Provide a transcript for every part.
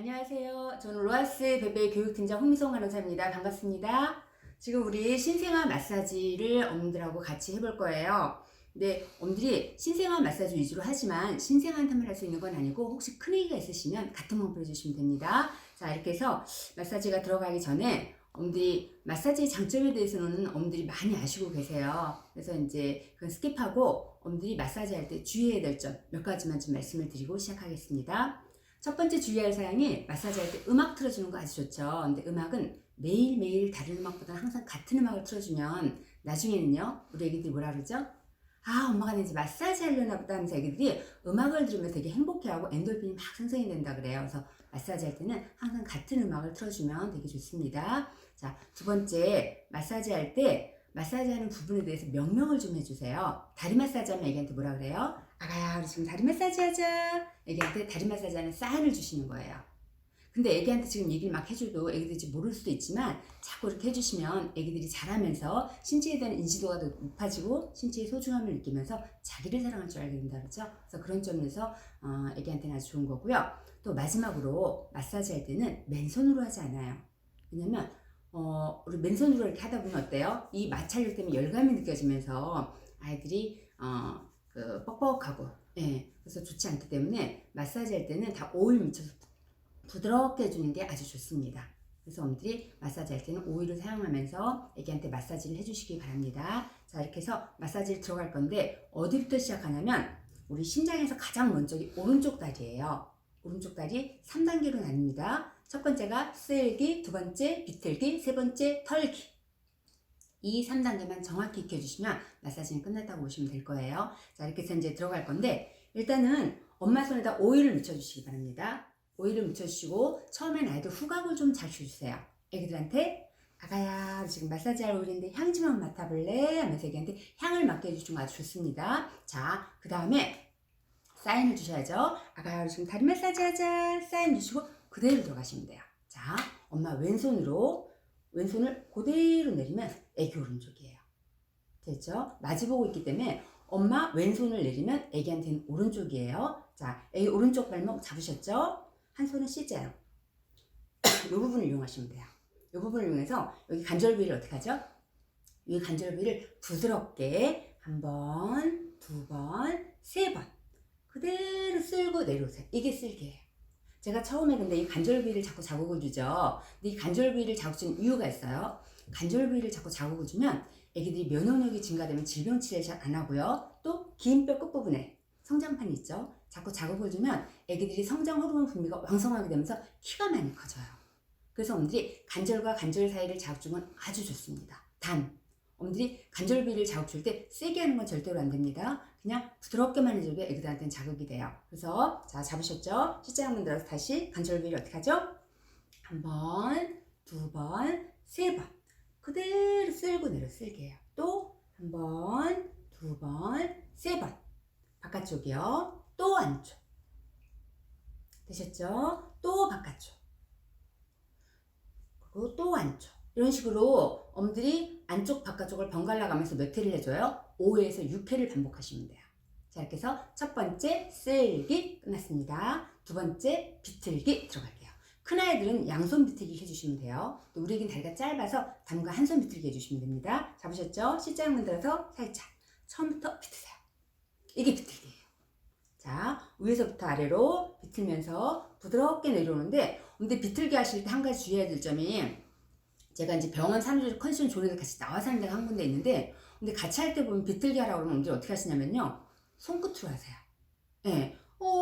안녕하세요. 저는 로하스 베베 교육팀장 홍미성 간호사입니다. 반갑습니다. 지금 우리 신생아 마사지를 엄들하고 같이 해볼 거예요. 근데 엄들이 신생아 마사지 위주로 하지만 신생아한테만 할 수 있는 건 아니고 혹시 큰애기가 있으시면 같은 방법을 해주시면 됩니다. 자, 이렇게 해서 마사지가 들어가기 전에 엄들이 마사지의 장점에 대해서는 엄들이 많이 아시고 계세요. 그래서 이제 그건 스킵하고 엄들이 마사지 할 때 주의해야 될 점 몇 가지만 좀 말씀을 드리고 시작하겠습니다. 첫 번째 주의할 사항이 마사지 할 때 음악 틀어주는 거 아주 좋죠. 근데 음악은 매일매일 다른 음악보다는 항상 같은 음악을 틀어주면 나중에는요, 우리 애기들이 뭐라 그러죠? 아, 엄마가 이제 마사지 하려나 보다 하면서 애기들이 음악을 들으면 되게 행복해하고 엔돌핀이 막 생성이 된다 그래요. 그래서 마사지 할 때는 항상 같은 음악을 틀어주면 되게 좋습니다. 자, 두 번째, 마사지 할 때 마사지 하는 부분에 대해서 명령을 좀 해주세요. 다리 마사지 하면 애기한테 뭐라 그래요? 아가야, 우리 지금 다리 마사지 하자. 애기한테 다리 마사지 하는 사인을 주시는 거예요. 근데 애기한테 지금 얘기를 막 해줘도 애기들이 모를 수도 있지만 자꾸 이렇게 해주시면 애기들이 자라면서 신체에 대한 인지도가 더 높아지고 신체의 소중함을 느끼면서 자기를 사랑할 줄 알게 된다 그렇죠? 그래서 그런 점에서 애기한테는 아주 좋은 거고요. 또 마지막으로 마사지 할 때는 맨손으로 하지 않아요. 왜냐면 우리 맨손으로 이렇게 하다 보면 어때요? 이 마찰력 때문에 열감이 느껴지면서 아이들이 뻑뻑하고, 예, 그래서 좋지 않기 때문에 마사지 할 때는 다 오일 묻혀서 부드럽게 해주는 게 아주 좋습니다. 그래서 엄들이 마사지 할 때는 오일을 사용하면서 애기한테 마사지를 해주시기 바랍니다. 자, 이렇게 해서 마사지를 들어갈 건데 어디부터 시작하냐면 우리 심장에서 가장 먼저이 오른쪽 다리예요. 오른쪽 다리 3단계로 나뉩니다. 첫 번째가 쓸기, 두 번째 비틀기, 세 번째 털기. 이 3단계만 정확히 익혀주시면 마사지는 끝났다고 보시면 될 거예요. 자, 이렇게 해서 이제 들어갈 건데 일단은 엄마 손에다 오일을 묻혀주시기 바랍니다. 오일을 묻혀주시고 처음엔 아이들 후각을 좀 잘 주세요. 애기들한테 아가야, 지금 마사지할 오일인데 향 좀 한번 맡아볼래? 하면서 애기한테 향을 맡게 해주시는 거 아주 좋습니다. 자, 그 다음에 사인을 주셔야죠. 아가야, 지금 다리 마사지 하자. 사인 주시고 그대로 들어가시면 돼요. 자, 엄마 왼손을 그대로 내리면 애기 오른쪽이에요. 됐죠? 마주보고 있기 때문에 엄마 왼손을 내리면 애기한테는 오른쪽이에요. 자, 애기 오른쪽 발목 잡으셨죠? 한 손은 C자요. 이 부분을 이용하시면 돼요. 이 부분을 이용해서 여기 관절 부위를 어떻게 하죠? 이 관절 부위를 부드럽게 한 번, 두 번, 세 번 그대로 쓸고 내려오세요. 이게 쓸기예요. 제가 처음에 근데 이 관절 부위를 자꾸 자극을 주죠. 근데 이 관절 부위를 자극 주는 이유가 있어요. 관절 부위를 자꾸 자극을 주면 애기들이 면역력이 증가되면 질병 치레를 잘 안 하고요. 또 긴 뼈 끝부분에 성장판이 있죠. 자꾸 자극을 주면 애기들이 성장 호르몬 분비가 왕성하게 되면서 키가 많이 커져요. 그래서 엄들이 관절과 관절 사이를 자극 주면 아주 좋습니다. 단, 엄들이 관절 부위를 자극 줄 때 세게 하는 건 절대로 안 됩니다. 그냥 부드럽게만 해줘도 애기들한테는 자극이 돼요. 그래서 자, 잡으셨죠? C자 한번 들어서 다시 관절 부위를 어떻게 하죠? 한 번, 두 번, 세 번 그대로 쓸고 내려 쓸게 해요. 또 한 번, 두 번, 세 번 바깥쪽이요. 또 안쪽 되셨죠? 또 바깥쪽 그리고 또 안쪽 이런 식으로 엄들이 안쪽 바깥쪽을 번갈아 가면서 몇 회를 해줘요? 5회에서 6회를 반복하시면 돼요. 자, 이렇게 해서 첫 번째 쓸기 끝났습니다. 두 번째 비틀기 들어갈게요. 큰아이들은 양손 비틀기 해주시면 돼요. 또 우리 애기는 다리가 짧아서 당분간 한 손 비틀기 해주시면 됩니다. 잡으셨죠? C자형 만들어서 살짝 처음부터 비트세요. 이게 비틀기예요. 자, 위에서부터 아래로 비틀면서 부드럽게 내려오는데 근데 비틀기 하실 때 한 가지 주의해야 될 점이 제가 이제 병원 산후조리 컨디션 조리를 같이 나와서 하는 데가 한 군데 있는데 근데 같이 할 때 보면 비틀기 하라고 그러면 언제 어떻게 하시냐면요 손끝으로 하세요. 예.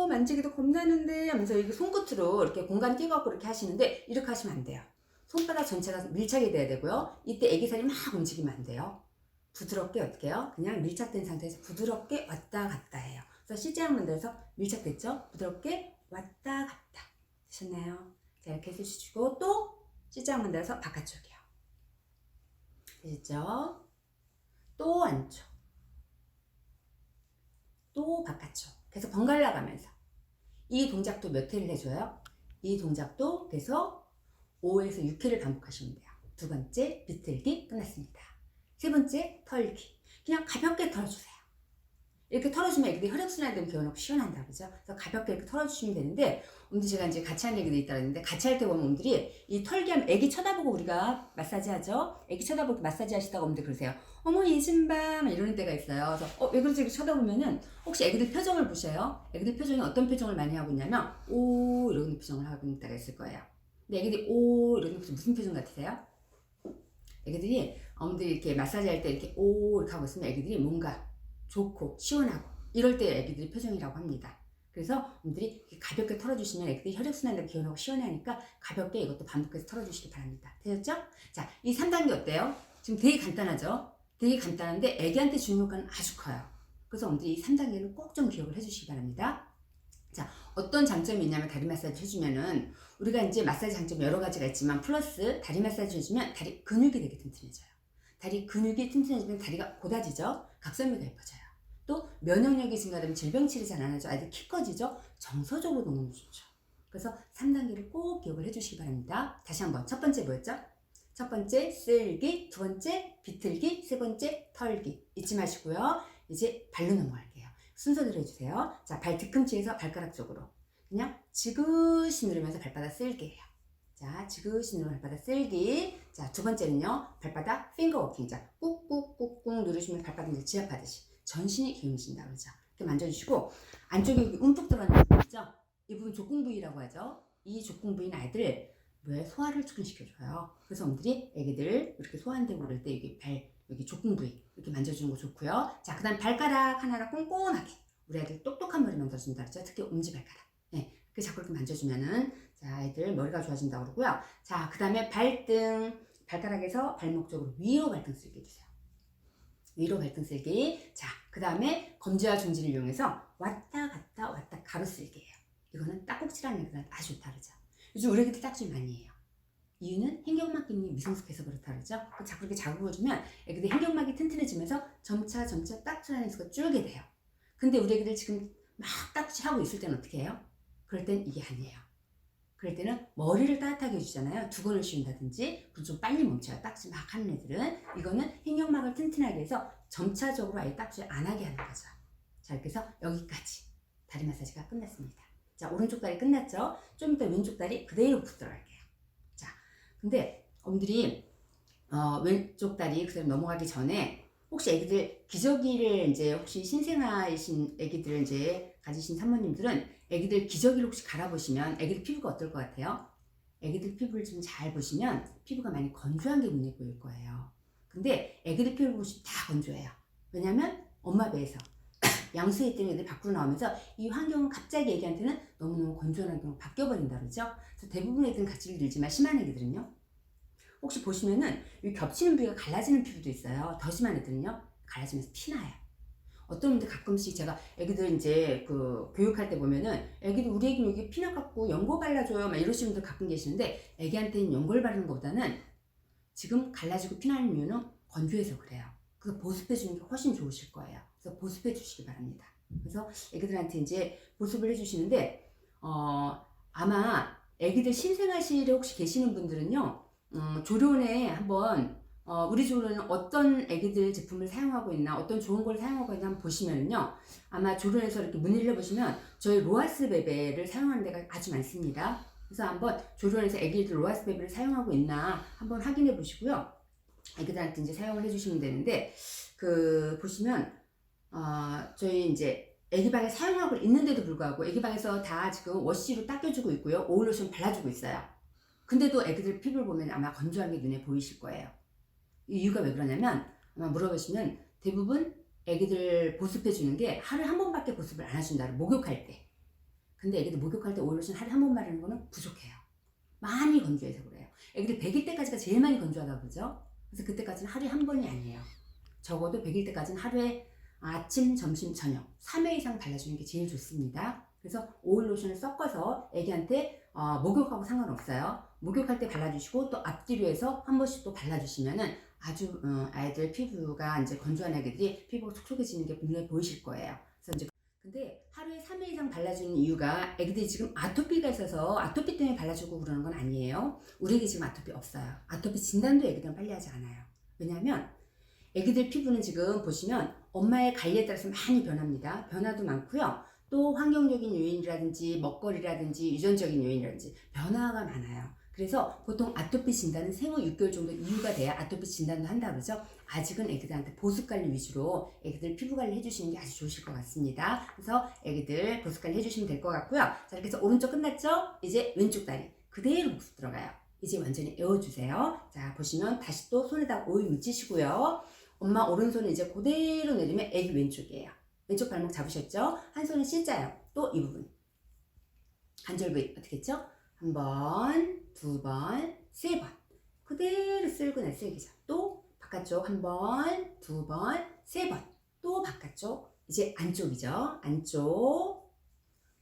만지기도 겁나는데 하면서 이게 손끝으로 이렇게 공간 띄갖고 이렇게 하시는데 이렇게 하시면 안 돼요. 손바닥 전체가 밀착이 돼야 되고요. 이때 애기살이 막 움직이면 안 돼요. 부드럽게 어떻게 해요? 그냥 밀착된 상태에서 부드럽게 왔다 갔다 해요. 그래서 C자형 만들어서 밀착됐죠? 부드럽게 왔다 갔다 되셨나요? 자, 이렇게 해주시고 또 C자형 만들어서 바깥쪽이요. 되셨죠? 또 안쪽 또 바깥쪽 그래서 번갈아 가면서 이 동작도 몇 회를 해줘요? 이 동작도 계속 5에서 6회를 반복하시면 돼요. 두 번째 비틀기 끝났습니다. 세 번째 털기 그냥 가볍게 털어주세요. 이렇게 털어주면 애기들이 혈액순환이 되면 개운하고 시원한다, 그죠? 그래서 가볍게 이렇게 털어주시면 되는데, 오늘 제가 이제 같이 하는 얘기도 있다 그랬는데, 같이 할 때 보면 엄들이 이 털기 하면 애기 쳐다보고 우리가 마사지 하죠? 애기 쳐다보고 마사지 하시다가 엄들 그러세요. 어머, 얘 좀 봐. 이러는 때가 있어요. 그래서, 왜 그러지? 이렇게 쳐다보면은, 혹시 애기들 표정을 보셔요? 애기들 표정이 어떤 표정을 많이 하고 있냐면, 오, 이러는 표정을 하고 있는 때가 있을 거예요. 근데 애기들이 오, 이러는 표정 무슨 표정 같으세요? 애기들이, 엄들이 이렇게 마사지 할 때 이렇게 오, 이렇게 하고 있으면 애기들이 뭔가 좋고 시원하고 이럴 때 애기들이 표정이라고 합니다. 그래서 엄들이 가볍게 털어주시면 애기들이 혈액순환이 개운하고 시원하니까 가볍게 이것도 반복해서 털어주시기 바랍니다. 되셨죠? 자, 이 3단계 어때요? 지금 되게 간단하죠? 되게 간단한데 애기한테 주는 효과는 아주 커요. 그래서 엄들이 이 3단계는 꼭 좀 기억을 해주시기 바랍니다. 자, 어떤 장점이 있냐면 다리 마사지 해주면은 우리가 이제 마사지 장점 여러 가지가 있지만 플러스 다리 마사지 해주면 다리 근육이 되게 튼튼해져요. 다리 근육이 튼튼해지면 다리가 고다지죠. 각선미가 예뻐져요. 또 면역력이 증가되면 질병 치료 잘 안 하죠. 아이들 키 커지죠. 정서적으로 너무 좋죠. 그래서 3단계를 꼭 기억을 해주시기 바랍니다. 다시 한번 첫 번째 뭐였죠? 첫 번째 쓸기, 두 번째 비틀기, 세 번째 털기. 잊지 마시고요. 이제 발로 넘어갈게요. 순서대로 해주세요. 자, 발 뒤꿈치에서 발가락 쪽으로 그냥 지그시 누르면서 발바닥 쓸기예요. 자, 지그시 누르면 발바닥 쓸기. 자, 두 번째는요, 발바닥 핑거 워킹. 자, 꾹꾹꾹꾹 누르시면 발바닥 이제 지압하듯이 전신이 개운해진다 그러죠. 이렇게 만져주시고 안쪽에 여기 움푹 들어가는 부분 있죠? 이 부분 족궁 부위라고 하죠. 이 족궁 부위는 아이들 왜 소화를 촉진시켜줘요. 그래서 엄들이 애기들 이렇게 소화한다고 그럴 때 여기 족궁 부위 이렇게 만져주는 거 좋고요. 자, 그 다음 발가락 하나를 꼼꼼하게 우리 아이들 똑똑한 머리 만들어준다 그랬죠. 특히 엄지발가락. 네, 그 자꾸 이렇게 만져주면은 자, 아이들 머리가 좋아진다고 그러고요. 자, 그 다음에 발등 발가락에서 발목 쪽으로 위로 발등 쓸기 해주세요. 위로 발등 쓸기. 자, 그 다음에 검지와 중지를 이용해서 왔다 갔다 왔다 가로 쓸기예요. 이거는 딱꼭지라는 애들한테 아주 좋다 그러죠. 요즘 우리 애기들 딱지 많이 해요. 이유는 횡격막 기능이 미성숙해서 그렇다 그러죠. 자꾸 이렇게 자극을 주면 애기들 횡격막이 튼튼해지면서 점차 딱지라는 수가 줄게 돼요. 근데 우리 애기들 지금 막 딱지 하고 있을 때는 어떻게 해요? 그럴 땐 이게 아니에요. 그럴 때는 머리를 따뜻하게 해주잖아요. 두건을 씌운다든지 그럼 좀 빨리 멈춰요. 딱지 막 하는 애들은. 이거는 횡격막을 튼튼하게 해서 점차적으로 아예 딱지를 안 하게 하는 거죠. 자, 이렇게 해서 여기까지 다리 마사지가 끝났습니다. 자, 오른쪽 다리 끝났죠? 좀 이따 왼쪽 다리 그대로 붙들어갈게요. 자, 근데 엄들이 왼쪽 다리 그대로 넘어가기 전에 혹시 애기들 기저귀를 이제 혹시 신생아이신 애기들 이제 가지신 산모님들은 애기들 기저귀를 혹시 갈아보시면 애기들 피부가 어떨 것 같아요? 애기들 피부를 좀 잘 보시면 피부가 많이 건조한 게 눈에 보일 거예요. 근데 애기들 피부 보시면 다 건조해요. 왜냐면 엄마 배에서 양수에 있던 애들이 밖으로 나오면서 이 환경은 갑자기 애기한테는 너무너무 건조한 환경으로 바뀌어버린다 그러죠. 그래서 대부분 애들은 같이 들지만 심한 애기들은요. 혹시 보시면은 이 겹치는 부위가 갈라지는 피부도 있어요. 더 심한 애들은요. 갈라지면서 피나요. 어떤 분들 가끔씩 제가 애기들 이제 그 교육할 때 보면은 애기들 우리 애기 여기 피나갖고 연고 발라줘요 막 이러시는 분들 가끔 계시는데 애기한테는 연고를 바르는 것보다는 지금 갈라지고 피나는 이유는 건조해서 그래요. 그래서 보습해 주는 게 훨씬 좋으실 거예요. 그래서 보습해 주시기 바랍니다. 그래서 애기들한테 이제 보습을 해주시는데 아마 애기들 신생아실에 혹시 계시는 분들은요 조련에 한번 우리 조련은 어떤 애기들 제품을 사용하고 있나 어떤 좋은 걸 사용하고 있나 한번 보시면요 아마 조련에서 이렇게 문의를 해보시면 저희 로아스 베베를 사용하는 데가 아주 많습니다. 그래서 한번 조련에서 애기들 로아스 베베를 사용하고 있나 한번 확인해 보시고요 애기들한테 이제 사용을 해주시면 되는데 그 보시면 저희 이제 애기방에 사용하고 있는데도 불구하고 애기방에서 다 지금 워시로 닦여주고 있고요 오일로션 발라주고 있어요. 근데도 애기들 피부를 보면 아마 건조한 게 눈에 보이실 거예요. 이유가 왜 그러냐면 아마 물어보시면 대부분 애기들 보습해 주는 게 하루에 한 번밖에 보습을 안 해준다. 목욕할 때. 근데 애기들 목욕할 때 오일로션 하루에 한 번 바르는 거는 부족해요. 많이 건조해서 그래요. 애기들 100일 때까지가 제일 많이 건조하다고 그러죠. 그래서 그때까지는 하루에 한 번이 아니에요. 적어도 100일 때까지는 하루에 아침, 점심, 저녁 3회 이상 발라주는 게 제일 좋습니다. 그래서 오일로션을 섞어서 애기한테 목욕하고 상관없어요. 목욕할 때 발라주시고 또 앞뒤로 해서 한 번씩 또 발라주시면은 아주 아이들 피부가 이제 건조한 애기들이 피부가 촉촉해지는 게 눈에 보이실 거예요. 그래서 이제 근데 하루에 3회 이상 발라주는 이유가 애기들이 지금 아토피가 있어서 아토피 때문에 발라주고 그러는 건 아니에요. 우리 애기 지금 아토피 없어요. 아토피 진단도 애기들은 빨리 하지 않아요. 왜냐하면 애기들 피부는 지금 보시면 엄마의 관리에 따라서 많이 변합니다. 변화도 많고요. 또 환경적인 요인이라든지 먹거리라든지 유전적인 요인이라든지 변화가 많아요. 그래서 보통 아토피 진단은 생후 6개월 정도 이후가 돼야 아토피 진단도 한다고 그러죠. 아직은 애기들한테 보습관리 위주로 애기들 피부관리 해주시는 게 아주 좋으실 것 같습니다. 그래서 애기들 보습관리 해주시면 될 것 같고요. 자, 이렇게 해서 오른쪽 끝났죠? 이제 왼쪽 다리 그대로 복습 들어가요. 이제 완전히 에워주세요. 자, 보시면 다시 또 손에다 오일 묻히시고요. 엄마 오른손을 이제 그대로 내리면 애기 왼쪽이에요. 왼쪽 발목 잡으셨죠? 한 손은 C자요. 또 이 부분 관절 부위 어떻게 했죠? 한 번, 두 번, 세 번 그대로 쓸고 날 쓸기죠. 또 바깥쪽 한 번, 두 번, 세 번 또 바깥쪽 이제 안쪽이죠. 안쪽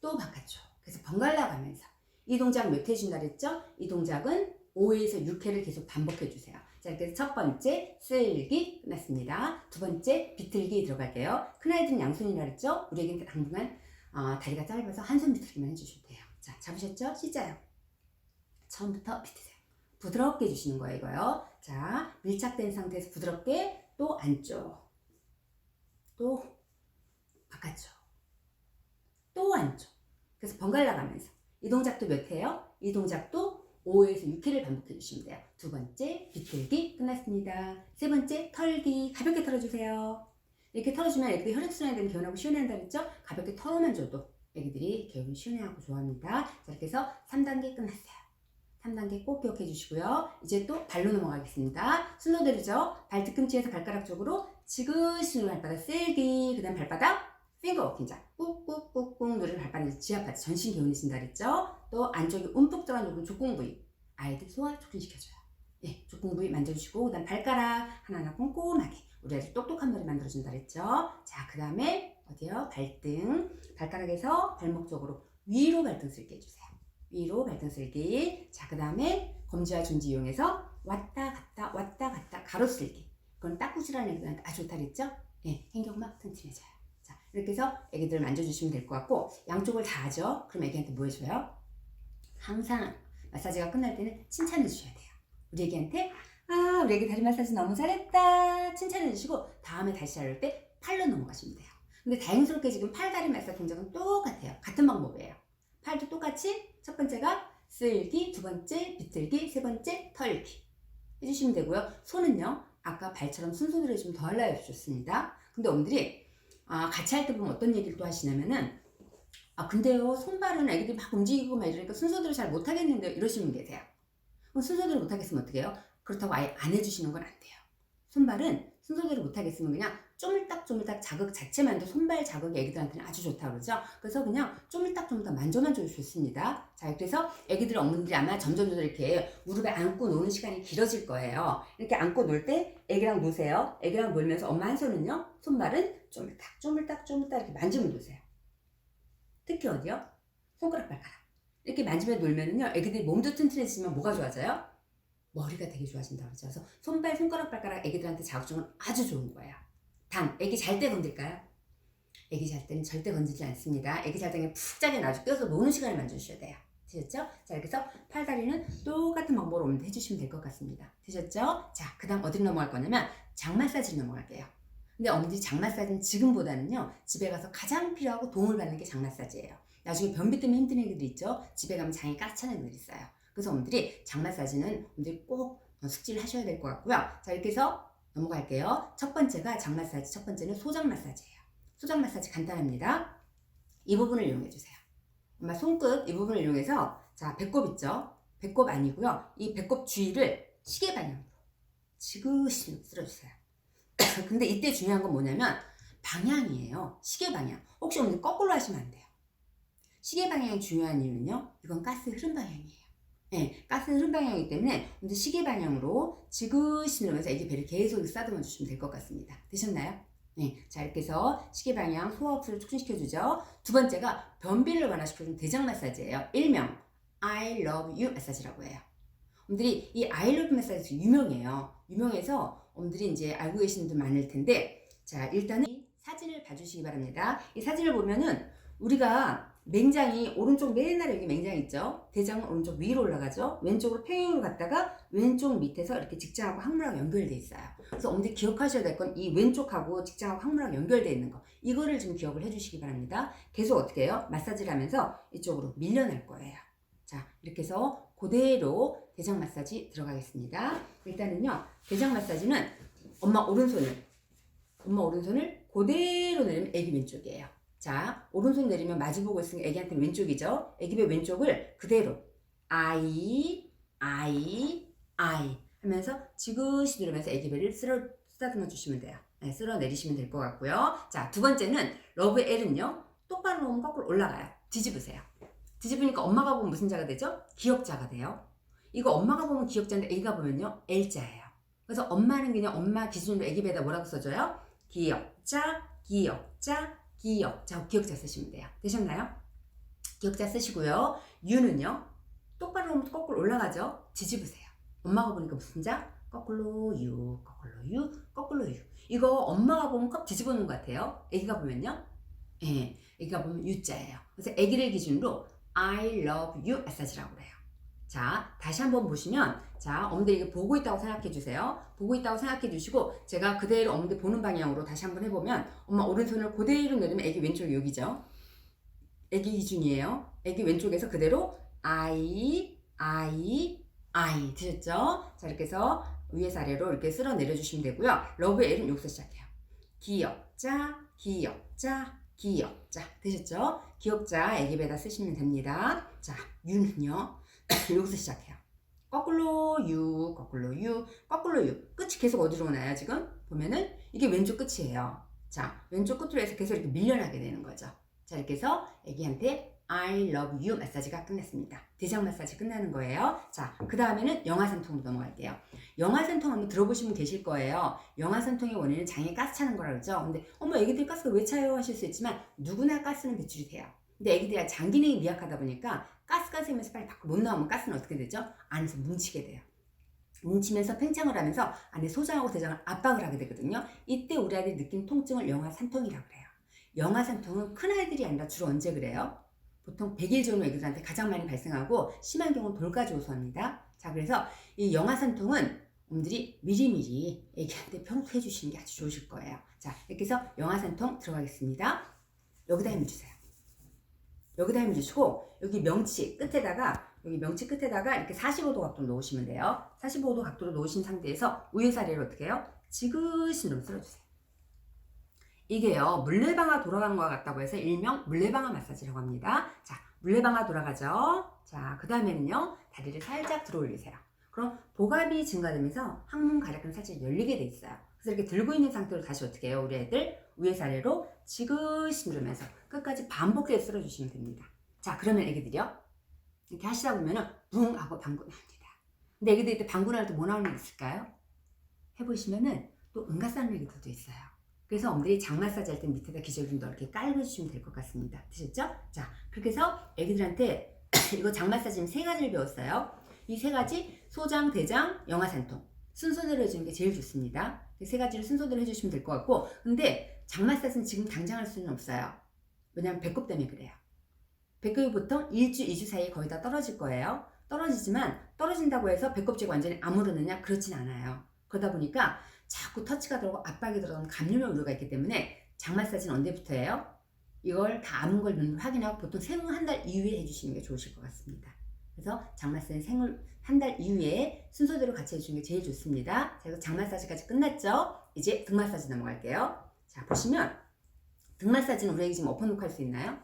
또 바깥쪽 그래서 번갈아 가면서 이 동작 몇 회 준다 그랬죠? 이 동작은 5회에서 6회를 계속 반복해 주세요. 자, 이렇게 첫 번째 쓸기 끝났습니다. 두 번째 비틀기 들어갈게요. 큰아이들은 양손이라 그랬죠? 우리 애기는 당분간 다리가 짧아서 한 손 비틀기만 해주셔도 돼요. 자, 잡으셨죠? C자요. 처음부터 비트세요. 부드럽게 해주시는 거예요, 이거요. 자, 밀착된 상태에서 부드럽게 또 안쪽, 또 바깥쪽, 또 안쪽. 그래서 번갈아 가면서 이 동작도 몇 회요? 이 동작도 5회에서 6회를 반복해 주시면 돼요. 두 번째 비틀기 끝났습니다. 세 번째 털기 가볍게 털어주세요. 이렇게 털어주면 애기들이 혈액순환이 되면 개운하고 시원해한다 그랬죠? 가볍게 털어만 줘도 애기들이 개운 시원해하고 좋아합니다. 자, 이렇게 해서 3단계 끝났어요. 3단계 꼭 기억해 주시고요. 이제 또 발로 넘어가겠습니다. 순서대로죠. 발 뒤꿈치에서 발가락 쪽으로 지그시 누르는 발바닥 쓸기, 그 다음 발바닥 핑거 긴장 꾹꾹꾹꾹 누르는 발바닥 지압하지 전신 개운해진다 그랬죠. 또 안쪽에 움푹 들어간 부분 족궁 부위 아이들 소화 촉진시켜줘요. 예, 족궁 부위 만져주시고 그 다음 발가락 하나하나 꼼꼼하게 우리 아들 똑똑한 머리 만들어준다 그랬죠. 자, 그 다음에 어디요? 발등 발가락에서 발목 쪽으로 위로 발등 쓸기 해주세요. 위로 발등 쓸기. 자, 그 다음에 검지와 중지 이용해서 왔다 갔다 가로 쓸기. 그건 딱구질하는 애기들한테 아주 좋다 그랬죠? 예, 횡격막 튼튼해져요. 자, 이렇게 해서 애기들 만져주시면 될 것 같고 양쪽을 다 하죠? 그럼 애기한테 뭐 해줘요? 항상 마사지가 끝날 때는 칭찬해 주셔야 돼요. 우리 애기한테 우리 애기 다리 마사지 너무 잘했다 칭찬해 주시고 다음에 다시 자를 때 팔로 넘어가시면 돼요. 근데 다행스럽게 지금 팔다리 마사지 동작은 똑같아요. 같은 방법이에요. 팔도 똑같이 첫 번째가 쓸기, 두 번째 비틀기, 세 번째 털기 해주시면 되고요. 손은요 아까 발처럼 순서대로 해주면 더 알라요 좋습니다. 근데 엄들이 같이 할 때 보면 어떤 얘기를 또 하시냐면은 근데요 손발은 애기들이 막 움직이고 막 이러니까 순서대로 잘 못하겠는데 이러시는 게 돼요. 그럼 순서대로 못하겠으면 어떻게 해요? 그렇다고 아예 안 해주시는 건 안 돼요. 손발은 순서대로 못하겠으면 그냥 쪼물딱 자극 자체만도 손발 자극이 애기들한테는 아주 좋다고 그러죠. 그래서 그냥 쪼물딱 만져만 줘도 좋습니다. 자, 그래서 애기들 어머니들이 아마 점점 이렇게 무릎에 안고 노는 시간이 길어질 거예요. 이렇게 안고 놀 때 애기랑 노세요. 애기랑 놀면서 엄마 한 손은요 손발은 쪼물딱 이렇게 만지면 노세요. 특히 어디요? 손가락 발가락 이렇게 만지면 놀면은요 애기들이 몸도 튼튼해지면 뭐가 좋아져요? 머리가 되게 좋아진다고 그러죠. 그래서 손발, 손가락, 발가락 애기들한테 자극 주면 아주 좋은 거예요. 단, 애기 잘 때 건들까요? 애기 잘 때는 절대 건들지 않습니다. 애기 잘 때는 푹 짜게 놔주 껴서 노는 시간을 만져주셔야 돼요. 되셨죠? 자, 이렇게 해서 팔다리는 똑같은 방법으로 오늘 해주시면 될 것 같습니다. 되셨죠? 자, 그 다음 어디로 넘어갈 거냐면 장 마사지로 넘어갈게요. 근데 어머니 장 마사지는 지금보다는요 집에 가서 가장 필요하고 도움을 받는 게 장 마사지예요. 나중에 변비 때문에 힘든 애기들 있죠? 집에 가면 장이 까칠한 애들 있어요. 그래서 어머니들이 장 마사지는 어머니들이 꼭 숙지를 하셔야 될 것 같고요. 자, 이렇게 해서 넘어갈게요. 첫 번째가 장 마사지, 첫 번째는 소장 마사지예요. 소장 마사지 간단합니다. 이 부분을 이용해 주세요. 엄마 손끝 이 부분을 이용해서 자, 배꼽 있죠? 배꼽 아니고요. 이 배꼽 주위를 시계 방향으로 지그시 쓸어주세요. 근데 이때 중요한 건 뭐냐면 방향이에요. 시계 방향. 혹시 어머니 거꾸로 하시면 안 돼요. 시계 방향이 중요한 이유는요. 이건 가스 흐름 방향이에요. 네, 가스 흐름 방향이기 때문에 먼저 시계 방향으로 지그시 누르면서 애기 배를 계속 싸듬어 주시면 될 것 같습니다. 되셨나요? 네, 자, 이렇게 해서 시계 방향 소화 흡수를 촉진시켜주죠. 두 번째가 변비를 완화시켜주는 대장 마사지예요. 일명 I love you 마사지라고 해요. 엄들이 이 I love you 마사지 유명해요. 유명해서 엄들이 이제 알고 계시는 분들 많을 텐데 자, 일단은 이 사진을 봐주시기 바랍니다. 이 사진을 보면은 우리가 맹장이 오른쪽 맨날 여기 맹장 있죠. 대장은 오른쪽 위로 올라가죠. 왼쪽으로 평행으로 갔다가 왼쪽 밑에서 이렇게 직장하고 항문하고 연결돼 있어요. 그래서 어머니 기억하셔야 될 건 이 왼쪽하고 직장하고 항문하고 연결돼 있는 거, 이거를 좀 기억을 해주시기 바랍니다. 계속 어떻게 해요? 마사지를 하면서 이쪽으로 밀려날 거예요. 자, 이렇게 해서 그대로 대장 마사지 들어가겠습니다. 일단은요, 대장 마사지는 엄마 오른손을 그대로 내리면 애기 왼쪽이에요. 자, 오른손 내리면 마주보고 있으니까 애기한테 왼쪽이죠. 애기 배 왼쪽을 그대로 아이 하면서 지그시 누르면서 애기 배를 쓰다듬어 주시면 돼요. 네, 쓸어 내리시면 될 것 같고요. 자, 두 번째는 러브 L은요, 똑바로 놓으면 거꾸로 올라가요. 뒤집으세요. 뒤집으니까 엄마가 보면 무슨 자가 되죠? 기역자가 돼요. 이거 엄마가 보면 기역자인데 애기가 보면요, L자예요. 그래서 엄마는 그냥 엄마 기준으로 애기 배에다 뭐라고 써줘요? 기역자, 기역자, 기역자, 기역자 쓰시면 돼요. 되셨나요? 기역자 쓰시고요. U는요, 똑바로 놓으면 거꾸로 올라가죠? 뒤집으세요. 엄마가 보니까 무슨 자? 거꾸로 U, 거꾸로 U, 거꾸로 U. 이거 엄마가 보면 컵 뒤집어 놓은 것 같아요. 애기가 보면요, 예, 애기가 보면 U자예요. 그래서 애기를 기준으로 I love you 마사지라고 그래요. 자, 다시 한번 보시면, 자, 어머니들 이게 보고 있다고 생각해 주세요. 보고 있다고 생각해 주시고, 제가 그대로 어머니들 보는 방향으로 다시 한번 해보면, 엄마 오른손을 그대로 내리면 애기 왼쪽이 여기죠. 애기 기준이에요. 애기 왼쪽에서 그대로 I 되셨죠? 자, 이렇게 해서 위에서 아래로 이렇게 쓸어 내려주시면 되고요. 러브 L은 여기서 시작해요. 기역자, 기역자, 기역자. 되셨죠? 기역자 애기 배에다 쓰시면 됩니다. 자, U는요, 여기서 시작해요. 거꾸로 U, 거꾸로 U, 거꾸로 U. 끝이 계속 어디로 오나요? 지금 보면은 이게 왼쪽 끝이에요. 자, 왼쪽 끝으로 해서 계속 이렇게 밀려나게 되는 거죠. 자, 이렇게 해서 애기한테 I love you 마사지가 끝났습니다. 대장 마사지 끝나는 거예요. 자, 그 다음에는 영하산통으로 넘어갈게요. 영하산통 한번 들어보시면 계실 거예요. 영하산통의 원인은 장에 가스 차는 거라 그러죠. 근데 어머, 애기들이 가스가 왜 차요? 하실 수 있지만 누구나 가스는 배출이 돼요. 근데 애기들이 장 기능이 미약하다 보니까 가스가 세면서 빨리 밖으로 못 나오면 가스는 어떻게 되죠? 안에서 뭉치게 돼요. 뭉치면서 팽창을 하면서 안에 소장하고 대장을 압박을 하게 되거든요. 이때 우리 아이들이 느낀 통증을 영하산통이라고 그래요. 영하산통은 큰 아이들이 아니라 주로 언제 그래요? 보통 100일 전후 애기들한테 가장 많이 발생하고 심한 경우는 돌까지 호소합니다. 자, 그래서 이 영하산통은 어머니들이 미리미리 애기한테 평소해 주시는 게 아주 좋으실 거예요. 자, 이렇게 해서 영하산통 들어가겠습니다. 여기다 힘을 주세요. 여기다 힘을 주시고 여기 명치 끝에다가 이렇게 45도 각도로 놓으시면 돼요. 45도 각도로 놓으신 상태에서 위에서 아래로 어떻게 해요? 지그시 눌러 쓸어주세요. 이게요, 물레방아 돌아가는 것 같다고 해서 일명 물레방아 마사지라고 합니다. 자, 물레방아 돌아가죠. 자, 그 다음에는요, 다리를 살짝 들어 올리세요. 그럼 복압이 증가되면서 항문 가략근 살짝 열리게 돼 있어요. 그래서 이렇게 들고 있는 상태로 다시 어떻게 해요? 우리 애들 위에서 아래로 지그시 누르면서 끝까지 반복해서 쓸어주시면 됩니다. 자, 그러면 애기들이요, 이렇게 하시다 보면은 붕 하고 방구납니다. 근데 애기들 이때 방구날 때 뭐 나오는 게 있을까요? 해보시면은 또 응가 싸는 애기들도 있어요. 그래서 어머니들이 장 마사지 할 때 밑에다 기저귀 좀 더 이렇게 깔아주시면 될 것 같습니다. 되셨죠? 자, 그렇게 해서 애기들한테 이거 장 마사지는 3가지를 배웠어요. 이 3가지, 소장, 대장, 영하산통. 순서대로 해주는 게 제일 좋습니다. 3가지를 순서대로 해주시면 될 것 같고, 근데 장 마사지는 지금 당장 할 수는 없어요. 왜냐면 배꼽 때문에 그래요. 배꼽이 보통 1주, 2주 사이에 거의 다 떨어질 거예요. 떨어지지만 떨어진다고 해서 배꼽지가 완전히 아무르느냐? 그렇진 않아요. 그러다 보니까 자꾸 터치가 들어가고 압박이 들어가면 감염의 우려가 있기 때문에 장 마사지는 언제부터 해요? 이걸 다 아문 걸 눈으로 확인하고 보통 생후 한 달 이후에 해주시는 게 좋으실 것 같습니다. 그래서 장 마사지는 생후 한 달 이후에 순서대로 같이 해주시는 게 제일 좋습니다. 자, 그래서 장 마사지까지 끝났죠? 이제 등 마사지 넘어갈게요. 자, 보시면 등 마사지는 우리 애기 지금 엎어놓고 할 수 있나요?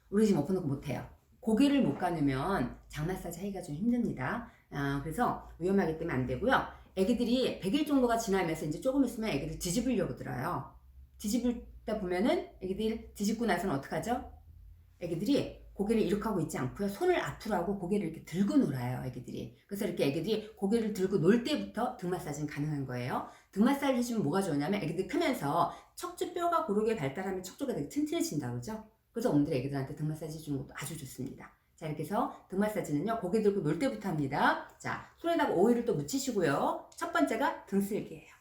우리 지금 엎어놓고 못해요. 고개를 못 가누면 장 마사지 하기가 좀 힘듭니다. 그래서 위험하기 때문에 안 되고요. 애기들이 100일 정도가 지나면서 이제 조금 있으면 애기들 뒤집으려고 들어요. 뒤집다 보면은 애기들 뒤집고 나서는 어떡하죠? 애기들이 고개를 이렇게 하고 있지 않고요. 손을 앞으로 하고 고개를 이렇게 들고 놀아요, 애기들이. 그래서 이렇게 애기들이 고개를 들고 놀 때부터 등 마사지는 가능한 거예요. 등 마사지를 해주면 뭐가 좋냐면 애기들 크면서 척추뼈가 고르게 발달하면 척추가 되게 튼튼해진다 그러죠? 그래서 오늘들 애기들한테 등 마사지 해주는 것도 아주 좋습니다. 자, 이렇게 해서 등 마사지는요, 고개 들고 놀 때부터 합니다. 자, 손에다가 오일을 또 묻히시고요. 첫 번째가 등 쓸개예요.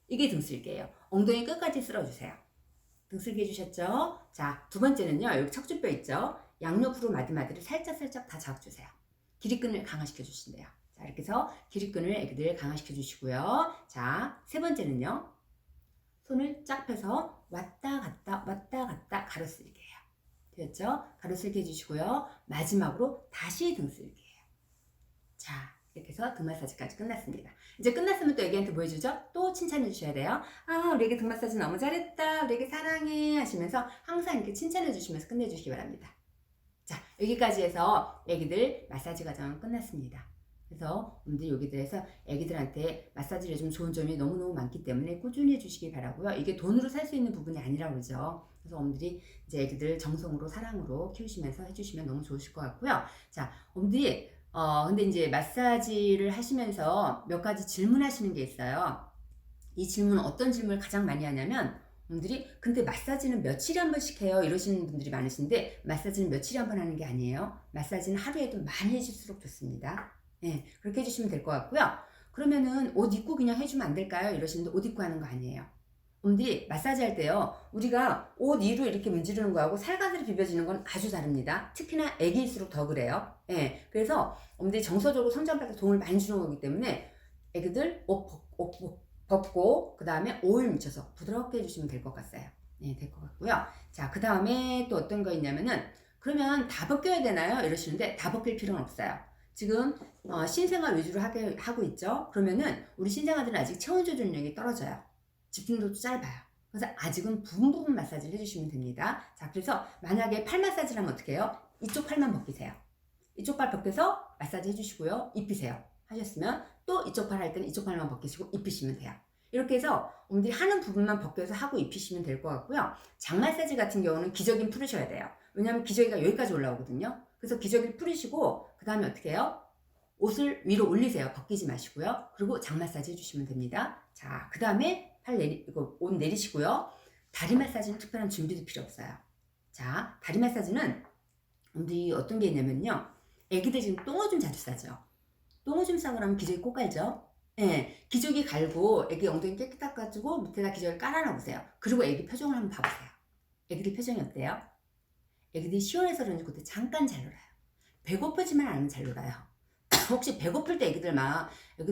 이게 등 쓸개예요. 엉덩이 끝까지 쓸어주세요. 등슬기 해주셨죠? 자, 두 번째는요. 여기 척추뼈 있죠? 양옆으로 마디마디를 살짝살짝 다 잡아주세요. 기립근을 강화시켜 주신대요. 자, 이렇게 해서 기립근을 애기들 강화시켜 주시고요. 자, 세 번째는요. 손을 쫙 펴서 왔다 갔다 가로슬기예요. 되었죠? 가로슬기 해주시고요. 마지막으로 다시 등슬기예요. 자, 이렇게 해서 등 마사지까지 끝났습니다. 이제 끝났으면 또 애기한테 뭐 해주죠? 또 칭찬해 주셔야 돼요. 아, 우리 애기 등 마사지 너무 잘했다. 우리 애기 사랑해. 하시면서 항상 이렇게 칭찬해 주시면서 끝내주시기 바랍니다. 자, 여기까지 해서 애기들 마사지 과정은 끝났습니다. 그래서 오늘 여기들에서 애기들한테 마사지를 해주면 좋은 점이 너무너무 많기 때문에 꾸준히 해주시기 바라고요. 이게 돈으로 살 수 있는 부분이 아니라고 그러죠. 그래서 엄들이 이제 애기들 정성으로 사랑으로 키우시면서 해주시면 너무 좋으실 것 같고요. 자, 엄들이 근데 이제 마사지를 하시면서 몇 가지 질문하시는 게 있어요. 이 질문은 어떤 질문을 가장 많이 하냐면 분들이 근데 마사지는 며칠에 한 번씩 해요 이러시는 분들이 많으신데 마사지는 며칠에 한 번 하는 게 아니에요. 마사지는 하루에도 많이 해줄수록 좋습니다. 네, 그렇게 해주시면 될 것 같고요. 그러면은 옷 입고 그냥 해주면 안 될까요? 이러시는데 옷 입고 하는 거 아니에요. 분들이 마사지 할 때요 우리가 옷 위로 이렇게 문지르는 거하고 살가스를 비벼지는 건 아주 다릅니다. 특히나 애기일수록 더 그래요. 네, 그래서 엄들이 정서적으로 성장발에 도움을 많이 주는 거기 때문에 애기들 옷 벗고 그 다음에 오일 묻혀서 부드럽게 해주시면 될 것 같아요. 네, 될 것 같고요. 자, 그 다음에 또 어떤 거 있냐면은 그러면 다 벗겨야 되나요? 이러시는데 다 벗길 필요는 없어요. 지금 신생아 위주로 하고 있죠. 그러면은 우리 신생아들은 아직 체온 조절력이 떨어져요. 집중도도 짧아요. 그래서 아직은 부분 마사지를 해주시면 됩니다. 자, 그래서 만약에 팔 마사지를 하면 어떻게 해요? 이쪽 팔만 벗기세요. 이쪽 팔 벗겨서 마사지 해주시고요. 입히세요. 하셨으면 또 이쪽 팔 할 때는 이쪽 팔만 벗기시고 입히시면 돼요. 이렇게 해서 엄들이 하는 부분만 벗겨서 하고 입히시면 될 것 같고요. 장 마사지 같은 경우는 기저귀는 풀으셔야 돼요. 왜냐하면 기저귀가 여기까지 올라오거든요. 그래서 기저귀를 풀으시고 그 다음에 어떻게 해요? 옷을 위로 올리세요. 벗기지 마시고요. 그리고 장 마사지 해주시면 됩니다. 자, 그 다음에 옷 내리시고요. 다리 마사지는 특별한 준비도 필요 없어요. 자, 다리 마사지는 엄들이 어떤 게 있냐면요. 애기들 지금 똥오줌 자주 싸죠. 똥오줌 싸고 나면 기저귀 꼭 갈죠. 예, 기저귀 갈고 애기 엉덩이 깨끗이 닦아주고 밑에다 기저귀를 깔아놔보세요. 그리고 애기 표정을 한번 봐보세요. 애기들 표정이 어때요? 애기들이 시원해서 그런지 그때 잠깐 잘 놀아요. 배고프지만 않으면 잘 놀아요. 혹시 배고플 때 애기들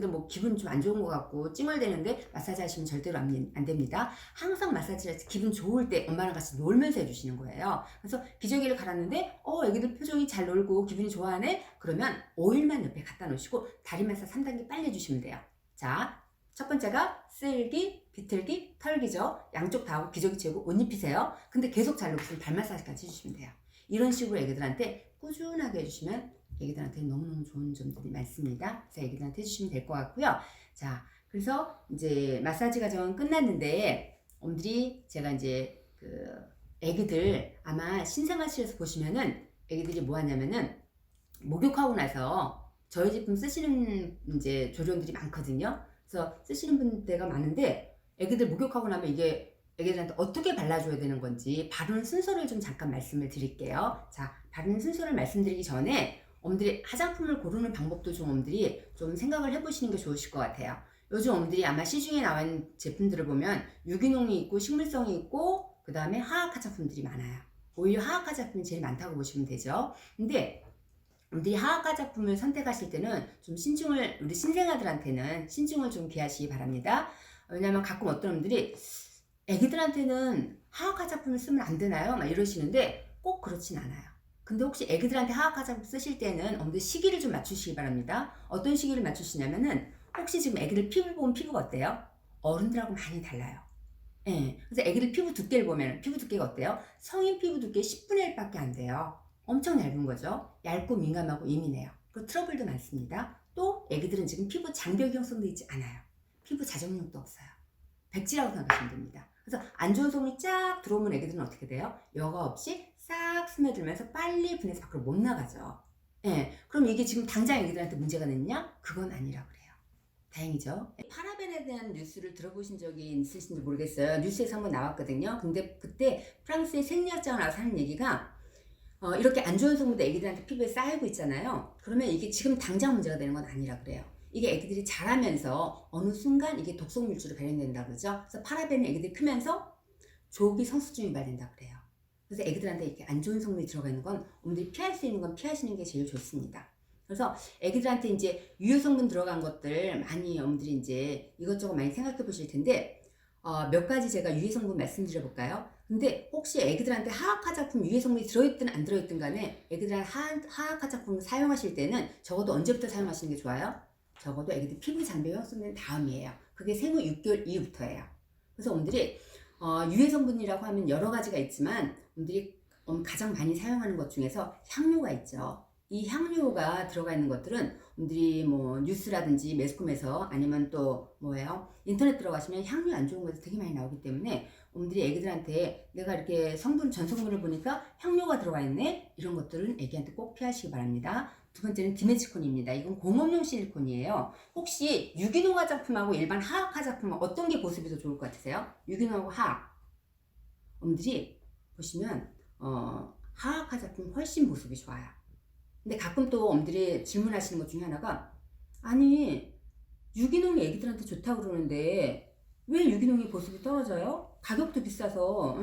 뭐 기분 좀 안 좋은 것 같고 찡얼대는데 마사지 하시면 절대로 안 됩니다. 항상 마사지를 할 때 기분 좋을 때 엄마랑 같이 놀면서 해주시는 거예요. 그래서 기저귀를 갈았는데 애기들 표정이 잘 놀고 기분이 좋아하네? 그러면 오일만 옆에 갖다 놓으시고 다리 마사지 3단계 빨리 해주시면 돼요. 자, 첫 번째가 쓸기, 비틀기, 털기죠. 양쪽 다 하고 기저귀 채우고 옷 입히세요. 근데 계속 잘 녹으면 발 마사지까지 해주시면 돼요. 이런 식으로 애기들한테 꾸준하게 해주시면 애기들한테 너무너무 좋은 점들이 많습니다. 그래서 애기들한테 해주시면 될 것 같고요. 자, 그래서 이제 마사지 과정은 끝났는데 엄들이 제가 이제 애기들 아마 신생아실에서 보시면은 애기들이 뭐 하냐면은 목욕하고 나서 저희 제품 쓰시는 이제 조련들이 많거든요. 그래서 쓰시는 분들가 많은데 애기들 목욕하고 나면 이게 애기들한테 어떻게 발라줘야 되는 건지 바르는 순서를 좀 잠깐 말씀을 드릴게요. 자, 바르는 순서를 말씀드리기 전에 엄들이 화장품을 고르는 방법도 좀 엄들이 좀 생각을 해보시는 게 좋으실 것 같아요. 요즘 엄들이 아마 시중에 나와 있는 제품들을 보면 유기농이 있고 식물성이 있고 그 다음에 화학 화장품들이 많아요. 오히려 화학 화장품이 제일 많다고 보시면 되죠. 근데 엄들이 화학 화장품을 선택하실 때는 좀 우리 신생아들한테는 신중을 좀 기하시기 바랍니다. 왜냐하면 가끔 어떤 분들이 애기들한테는 화학 화장품을 쓰면 안 되나요? 막 이러시는데 꼭 그렇진 않아요. 근데 혹시 애기들한테 화학 화장품 쓰실 때는 엄들 시기를 좀 맞추시기 바랍니다. 어떤 시기를 맞추시냐면은 혹시 지금 애기들 피부 보면 피부가 어때요? 어른들하고 많이 달라요. 예. 그래서 애기들 피부 두께를 보면 피부 두께가 어때요? 성인 피부 두께 10분의 1밖에 안 돼요. 엄청 얇은 거죠. 얇고 민감하고 예민해요. 그리고 트러블도 많습니다. 또 애기들은 지금 피부 장벽 형성도 있지 않아요. 피부 자정력도 없어요. 백지라고 생각하시면 됩니다. 그래서 안 좋은 소금이 쫙 들어오면 애기들은 어떻게 돼요? 여과 없이 싹 스며들면서 빨리 분해서 밖으로 못 나가죠. 예, 그럼 이게 지금 당장 애기들한테 문제가 됐냐? 그건 아니라고 그래요. 다행이죠. 파라벤에 대한 뉴스를 들어보신 적이 있으신지 모르겠어요. 뉴스에서 한번 나왔거든요. 근데 그때 프랑스의 생리학자가 나와서 하는 얘기가 이렇게 안 좋은 성분도 애기들한테 피부에 쌓이고 있잖아요. 그러면 이게 지금 당장 문제가 되는 건 아니라 그래요. 이게 애기들이 자라면서 어느 순간 이게 독성 물질로 발현된다 그러죠. 그래서 파라벤은 애기들이 크면서 조기 성수증이 유발된다 그래요. 그래서 애기들한테 이렇게 안 좋은 성분이 들어가 있는 건 어머니들이 피할 수 있는 건 피하시는 게 제일 좋습니다. 그래서 애기들한테 이제 유효 성분 들어간 것들 많이 어머니들이 이제 이것저것 많이 생각해 보실 텐데 몇 가지 제가 유해 성분 말씀드려 볼까요? 근데 혹시 애기들한테 하악 화장품 유해 성분이 들어있든 안 들어있든 간에 애기들한테 하악 화장품을 사용하실 때는 적어도 언제부터 사용하시는 게 좋아요? 적어도 애기들 피부 장벽이 형성된 다음이에요. 그게 생후 6개월 이후부터예요. 그래서 어머니들이 유해 성분이라고 하면 여러 가지가 있지만 어머니들이 가장 많이 사용하는 것 중에서 향료가 있죠. 이 향료가 들어가 있는 것들은 분들이 뭐 뉴스라든지 매스컴에서 아니면 또 뭐예요? 인터넷 들어가시면 향료 안 좋은 것들 되게 많이 나오기 때문에 분들이 애기들한테 내가 이렇게 전 성분을 보니까 향료가 들어가 있네? 이런 것들은 애기한테 꼭 피하시기 바랍니다. 두 번째는 디메치콘입니다. 이건 공업용 실리콘이에요. 혹시 유기농 화장품하고 일반 화학 화장품 어떤 게 보습이 더 좋을 것 같으세요? 유기농하고 화학. 분들이 보시면 화학 화장품 훨씬 보습이 좋아요. 근데 가끔 또 엄들이 질문하시는 것 중에 하나가 아니 유기농이 애기들한테 좋다고 그러는데 왜 유기농이 보습이 떨어져요? 가격도 비싸서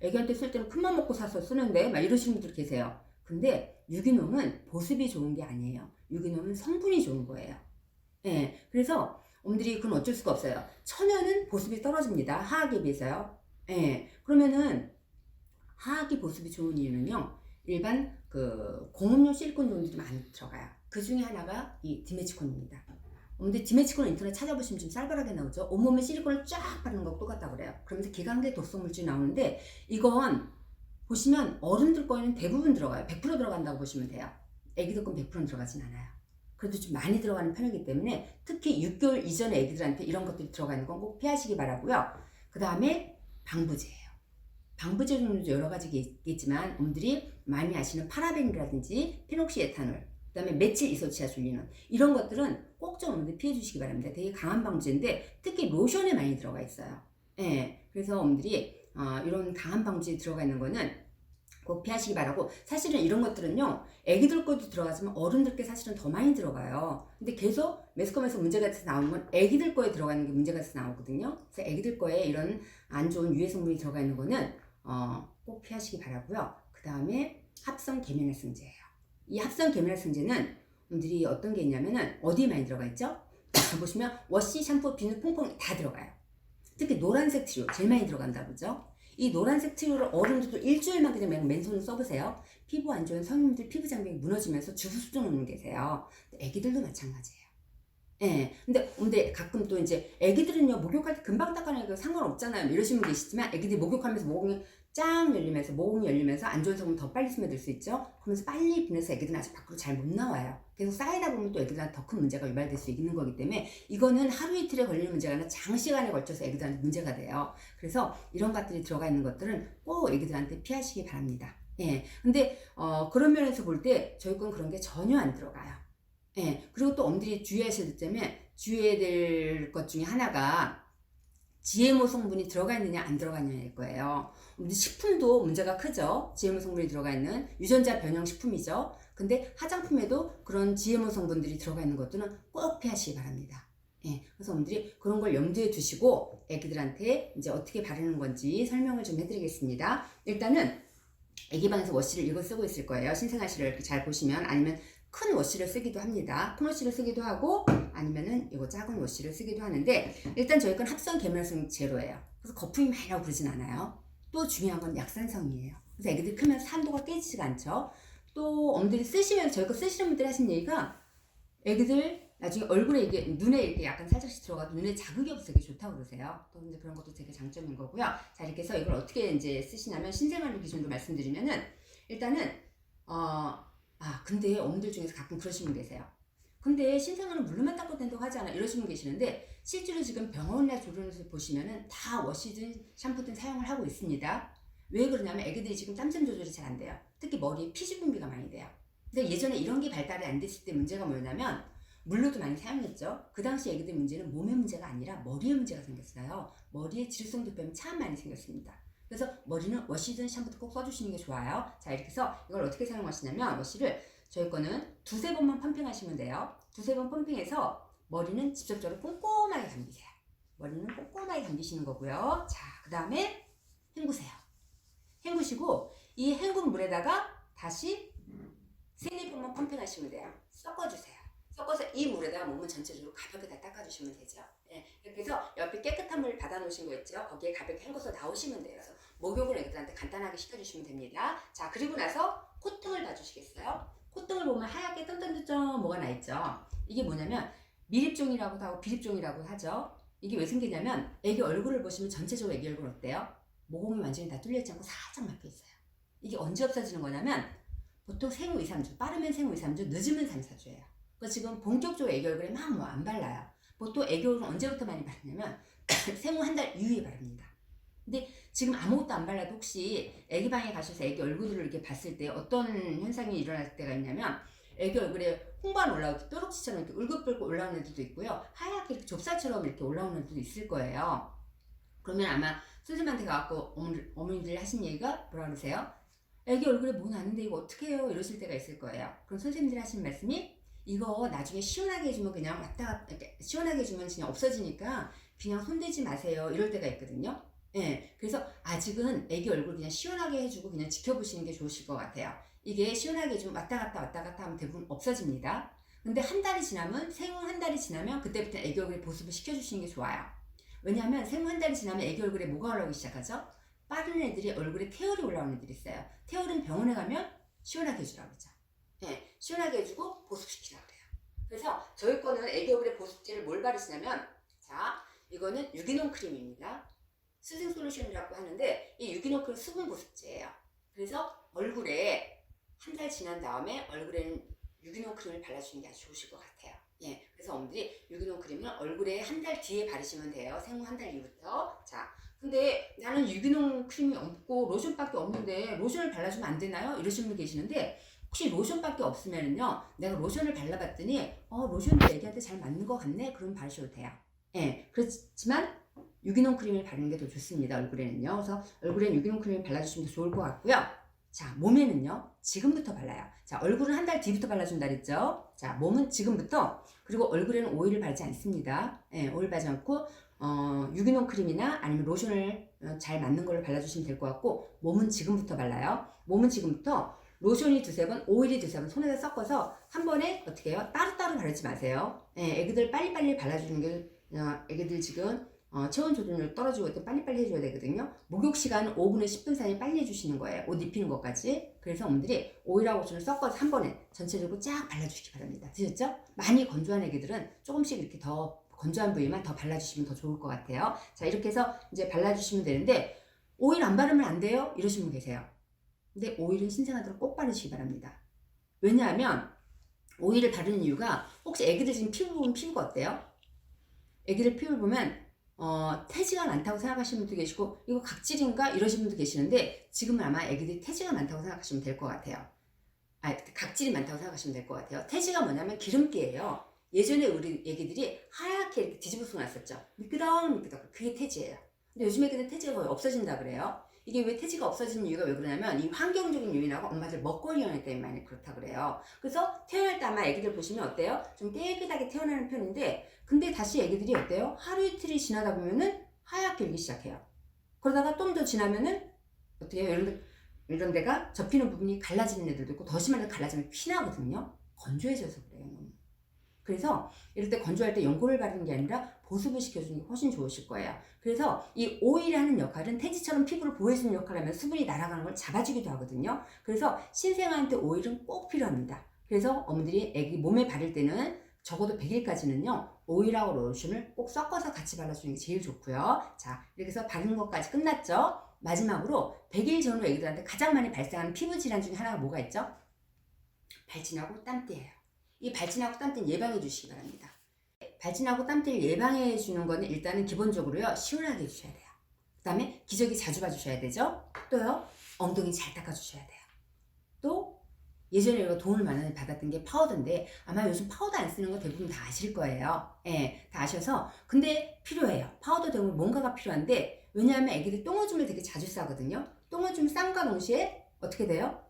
애기한테 쓸 때는 큰맘 먹고 사서 쓰는데 막 이러시는 분들 계세요. 근데 유기농은 보습이 좋은 게 아니에요. 유기농은 성분이 좋은 거예요. 그래서 엄들이 그건 어쩔 수가 없어요. 천연은 보습이 떨어집니다. 화학에 비해서요. 그러면은 화학이 보습이 좋은 이유는요. 일반 공업용 실리콘 종류들이 많이 들어가요. 그 중에 하나가 이 디메치콘입니다. 근데 디메치콘을 인터넷 찾아보시면 좀 쌀벌하게 나오죠. 온몸에 실리콘을 쫙 바르는 거 똑같다고 그래요. 그러면서 기관계 독성 물질이 나오는데 이건 보시면 어른들 거에는 대부분 들어가요. 100% 들어간다고 보시면 돼요. 애기들 건 100% 들어가진 않아요. 그래도 좀 많이 들어가는 편이기 때문에 특히 6개월 이전의 애기들한테 이런 것들이 들어가 있는 건 꼭 피하시기 바라고요. 그 다음에 방부제예요. 방부제 종류도 여러 가지 있겠지만 어머니들이 많이 아시는 파라벤이라든지 페녹시에탄올, 그 다음에 메칠 이소치아졸리논 이런 것들은 꼭 좀 어머니들 피해 주시기 바랍니다. 되게 강한 방부제인데 특히 로션에 많이 들어가 있어요. 그래서 어머니들이 이런 강한 방부제에 들어가 있는 거는 꼭 피하시기 바라고, 사실은 이런 것들은요 애기들 것도 들어가지만 어른들께 사실은 더 많이 들어가요. 근데 계속 매스컴에서 문제가 돼서 나오는 건 애기들 거에 들어가 있는 게 문제가 돼서 나오거든요. 그래서 애기들 거에 이런 안 좋은 유해 성분이 들어가 있는 거는 꼭 피하시기 바라고요. 그 다음에 합성 계면활성제예요. 이 합성 계면활성제는 분들이 어떤 게 있냐면은 어디에 많이 들어가 있죠? 보시면 워시, 샴푸, 비누, 퐁퐁 다 들어가요. 특히 노란색 트류 제일 많이 들어간다 그러죠? 이 노란색 트류를 어른들도 일주일만 그냥 맨손으로 써보세요. 피부 안 좋은 성인들 피부 장벽이 무너지면서 주부 수준 오는 게 계세요. 애기들도 마찬가지예요. 근데 가끔 또 이제 애기들은요 목욕할 때 금방 닦아내니까 상관없잖아요 이러시는 분 계시지만 애기들이 목욕하면서 모공이 쫙 열리면서 모공이 열리면서 안 좋은 성분 더 빨리 스며들 수 있죠. 그러면서 빨리 분해서 애기들은 아직 밖으로 잘 못 나와요. 계속 쌓이다 보면 또 애기들한테 더 큰 문제가 유발될 수 있는 거기 때문에 이거는 하루 이틀에 걸리는 문제가 아니라 장시간에 걸쳐서 애기들한테 문제가 돼요. 그래서 이런 것들이 들어가 있는 것들은 꼭 애기들한테 피하시기 바랍니다. 근데 그런 면에서 볼 때 저희 건 그런 게 전혀 안 들어가요. 그리고 또 엄들이 주의하셔야 주의해야 될 것 중에 하나가 GMO 성분이 들어가 있느냐 안 들어가 있느냐일 거예요. 식품도 문제가 크죠. GMO 성분이 들어가 있는 유전자 변형 식품이죠. 근데 화장품에도 그런 GMO 성분들이 들어가 있는 것들은 꼭 피하시기 바랍니다. 그래서 엄들이 그런 걸 염두에 두시고 애기들한테 이제 어떻게 바르는 건지 설명을 좀 해드리겠습니다. 일단은 애기방에서 워시를 이거 쓰고 있을 거예요. 신생아실을 이렇게 잘 보시면, 아니면 큰 워시를 쓰기도 합니다. 큰 워시를 쓰기도 하고 아니면은 이거 작은 워시를 쓰기도 하는데, 일단 저희 건 합성 계면활성 제로예요. 그래서 거품이 많이 나고 그러진 않아요. 또 중요한 건 약산성이에요. 그래서 애기들이 크면 산도가 깨지지가 않죠. 또 엄들이 쓰시면, 저희 거 쓰시는 분들이 하신 얘기가 애기들 나중에 얼굴에 이게 눈에 이렇게 약간 살짝씩 들어가도 눈에 자극이 없어서 되게 좋다고 그러세요. 또 이제 그런 것도 되게 장점인 거고요. 자, 이렇게 해서 이걸 어떻게 이제 쓰시냐면 신생아를 기준으로 말씀드리면은 일단은 근데 어머니들 중에서 가끔 그러시는 분 계세요. 근데 신생아는 물로만 닦아도 된다고 하지 않아? 이러시는 분 계시는데 실제로 지금 병원이나 조련에서 보시면은 다 워시든 샴푸든 사용을 하고 있습니다. 왜 그러냐면 애기들이 지금 땀샘 조절이 잘 안 돼요. 특히 머리에 피지 분비가 많이 돼요. 근데 예전에 이런 게 발달이 안 됐을 때 문제가 뭐냐면 물로도 많이 사용했죠. 그 당시 애기들 문제는 몸의 문제가 아니라 머리의 문제가 생겼어요. 머리에 질성 도폐염이 참 많이 생겼습니다. 그래서 머리는 워시든 샴푸도 꼭 써주시는 게 좋아요. 자, 이렇게 해서 이걸 어떻게 사용하시냐면 워시를 저희 거는 두세 번만 펌핑하시면 돼요. 두세 번 펌핑해서 머리는 직접적으로 꼼꼼하게 감기세요. 머리는 꼼꼼하게 감기시는 거고요. 자, 그 다음에 헹구세요. 헹구시고 이 헹군 물에다가 다시 3-4번만 펌핑하시면 돼요. 섞어주세요. 섞어서 이 물에다가 몸을 전체적으로 가볍게 다 닦아주시면 되죠. 예, 이렇게 해서 옆에 깨끗한 물 받아놓으신 거 있죠? 거기에 가볍게 헹궈서 나오시면 돼요. 그래서 목욕을 애기들한테 간단하게 시켜주시면 됩니다. 자, 그리고 나서 콧등을 봐주시겠어요? 콧등을 보면 하얗게 뜬뜬뜬 뭐가 나 있죠? 이게 뭐냐면 미립종이라고도 하고 비립종이라고 하죠. 이게 왜 생기냐면 애기 얼굴을 보시면 전체적으로 애기 얼굴 어때요? 모공이 완전히 다 뚫려있지 않고 살짝 막혀있어요. 이게 언제 없어지는 거냐면 보통 생후 2, 3주, 빠르면 생후 2, 3주, 늦으면 3, 4주예요. 그러니까 지금 본격적으로 애기 얼굴에 막 뭐 안 발라요. 보통 애기 얼굴은 언제부터 많이 바르냐면 생후 한 달 이후에 바릅니다. 근데 지금 아무것도 안 발라도 혹시 애기 방에 가셔서 애기 얼굴을 이렇게 봤을 때 어떤 현상이 일어날 때가 있냐면 애기 얼굴에 홍반 올라올 때 뾰룩치처럼 이렇게 울긋불긋 올라오는 애들도 있고요. 하얗게 이렇게 좁쌀처럼 이렇게 올라오는 애들도 있을 거예요. 그러면 아마 선생님한테 가갖고 어머니들 하신 얘기가 뭐라 그러세요? 애기 얼굴에 뭐 나는데 이거 어떻게 해요? 이러실 때가 있을 거예요. 그럼 선생님들이 하신 말씀이 이거 나중에 시원하게 해주면 그냥 왔다 갔다 이렇게 시원하게 해주면 그냥 없어지니까 그냥 손대지 마세요. 이럴 때가 있거든요. 예, 그래서 아직은 애기 얼굴 그냥 시원하게 해주고 그냥 지켜보시는 게 좋으실 것 같아요. 이게 시원하게 해주면 왔다 갔다 하면 대부분 없어집니다. 근데 한 달이 지나면 생후 한 달이 지나면 그때부터 애기 얼굴에 보습을 시켜주시는 게 좋아요. 왜냐하면 생후 한 달이 지나면 애기 얼굴에 뭐가 올라오기 시작하죠? 빠른 애들이 얼굴에 태열이 올라오는 애들이 있어요. 태열은 병원에 가면 시원하게 해주라고 그러죠. 네, 시원하게 해주고 보습시키라고 그래요. 그래서 저희 거는 애기 얼굴에 보습제를 뭘 바르시냐면 자, 이거는 유기농 크림입니다. 수생 솔루션이라고 하는데 이 유기농 크림 수분 보습제예요. 그래서 얼굴에 한 달 지난 다음에 얼굴에는 유기농 크림을 발라주는 게 아주 좋으실 것 같아요. 예, 그래서 어머니들이 유기농 크림을 얼굴에 한 달 뒤에 바르시면 돼요. 생후 한 달 이후부터. 자, 근데 나는 유기농 크림이 없고 로션밖에 없는데 로션을 발라주면 안 되나요? 이러시는 분 계시는데 혹시 로션밖에 없으면요 내가 로션을 발라봤더니 로션도 애기한테 잘 맞는 것 같네? 그럼 바르셔도 돼요. 예, 그렇지만 유기농 크림을 바르는 게 더 좋습니다. 얼굴에는요. 그래서 얼굴엔 유기농 크림을 발라주시면 더 좋을 것 같고요. 자, 몸에는요 지금부터 발라요. 자, 얼굴은 한 달 뒤부터 발라준다 그랬죠. 자, 몸은 지금부터. 그리고 얼굴에는 오일을 바르지 않습니다. 예, 오일 바르지 않고 유기농 크림이나 아니면 로션을 잘 맞는 걸로 발라주시면 될 것 같고 몸은 지금부터 발라요. 몸은 지금부터 로션이 2-3번, 오일이 2-3번 손에다 섞어서 한 번에 어떻게 해요? 따로따로 바르지 마세요. 예, 애기들 빨리빨리 발라주는 게 애기들 지금 체온 조절률 떨어지고 있을 때 빨리빨리 해줘야 되거든요. 목욕 시간은 5분에 10분 사이에 빨리 해주시는 거예요. 옷 입히는 것까지. 그래서 어머니들이 오일하고 로션을 섞어서 한 번에 전체적으로 쫙 발라주시기 바랍니다. 드셨죠? 많이 건조한 애기들은 조금씩 이렇게 더 건조한 부위만 더 발라주시면 더 좋을 것 같아요. 자, 이렇게 해서 이제 발라주시면 되는데 오일 안 바르면 안 돼요? 이러시는 분 계세요. 근데 오일은 신생아들은 꼭 바르시기 바랍니다. 왜냐하면 오일을 바르는 이유가 혹시 애기들 지금 피부 보면 피부가 어때요? 애기들 피부를 보면 태지가 많다고 생각하시는 분도 계시고 이거 각질인가 이러시는 분도 계시는데 지금은 아마 애기들이 태지가 많다고 생각하시면 될 것 같아요. 각질이 많다고 생각하시면 될 것 같아요. 태지가 뭐냐면 기름기예요. 예전에 우리 애기들이 하얗게 이렇게 뒤집어서 났었죠. 미끄덩미끄덩. 그게 태지예요. 근데 요즘 애기들은 태지가 거의 없어진다 그래요. 이게 왜 태지가 없어지는 이유가 왜 그러냐면 이 환경적인 요인하고 엄마들 먹거리 영향 때문에 많이 그렇다 그래요. 그래서 태어날 때 아마 애기들 보시면 어때요? 좀 깨끗하게 태어나는 편인데 근데 다시 애기들이 어때요? 하루 이틀이 지나다 보면은 하얗게 일기 시작해요. 그러다가 좀 더 지나면은 어떻게 해요? 이런 데가 접히는 부분이 갈라지는 애들도 있고 더 심한 애 갈라지면 피나거든요. 건조해져서 그래요. 너무. 그래서 이럴 때 건조할 때 연고를 바르는 게 아니라 보습을 시켜주는 게 훨씬 좋으실 거예요. 그래서 이 오일이 하는 역할은 태지처럼 피부를 보호해주는 역할을 하면 수분이 날아가는 걸 잡아주기도 하거든요. 그래서 신생아한테 오일은 꼭 필요합니다. 그래서 어머니들이 애기 몸에 바를 때는 적어도 100일까지는요 오일하고 로션을 꼭 섞어서 같이 발라주는 게 제일 좋고요. 자, 이렇게 해서 바르는 것까지 끝났죠. 마지막으로 100일 전후 애기들한테 가장 많이 발생하는 피부 질환 중에 하나가 뭐가 있죠? 발진하고 땀띠예요. 이 발진하고 땀띠는 예방해 주시기 바랍니다. 발진하고 땀띠를 예방해 주는 거는 일단은 기본적으로요 시원하게 해주셔야 돼요. 그 다음에 기저귀 자주 봐주셔야 되죠. 또요 엉덩이 잘 닦아주셔야 돼요. 또 예전에 이거 도움을 많이 받았던 게 파우더인데 아마 요즘 파우더 안 쓰는 거 대부분 다 아실 거예요. 예, 다 아셔서 근데 필요해요. 파우더 대부분 뭔가가 필요한데 왜냐하면 애기들 똥오줌을 되게 자주 싸거든요. 똥오줌 싼과 동시에 어떻게 돼요?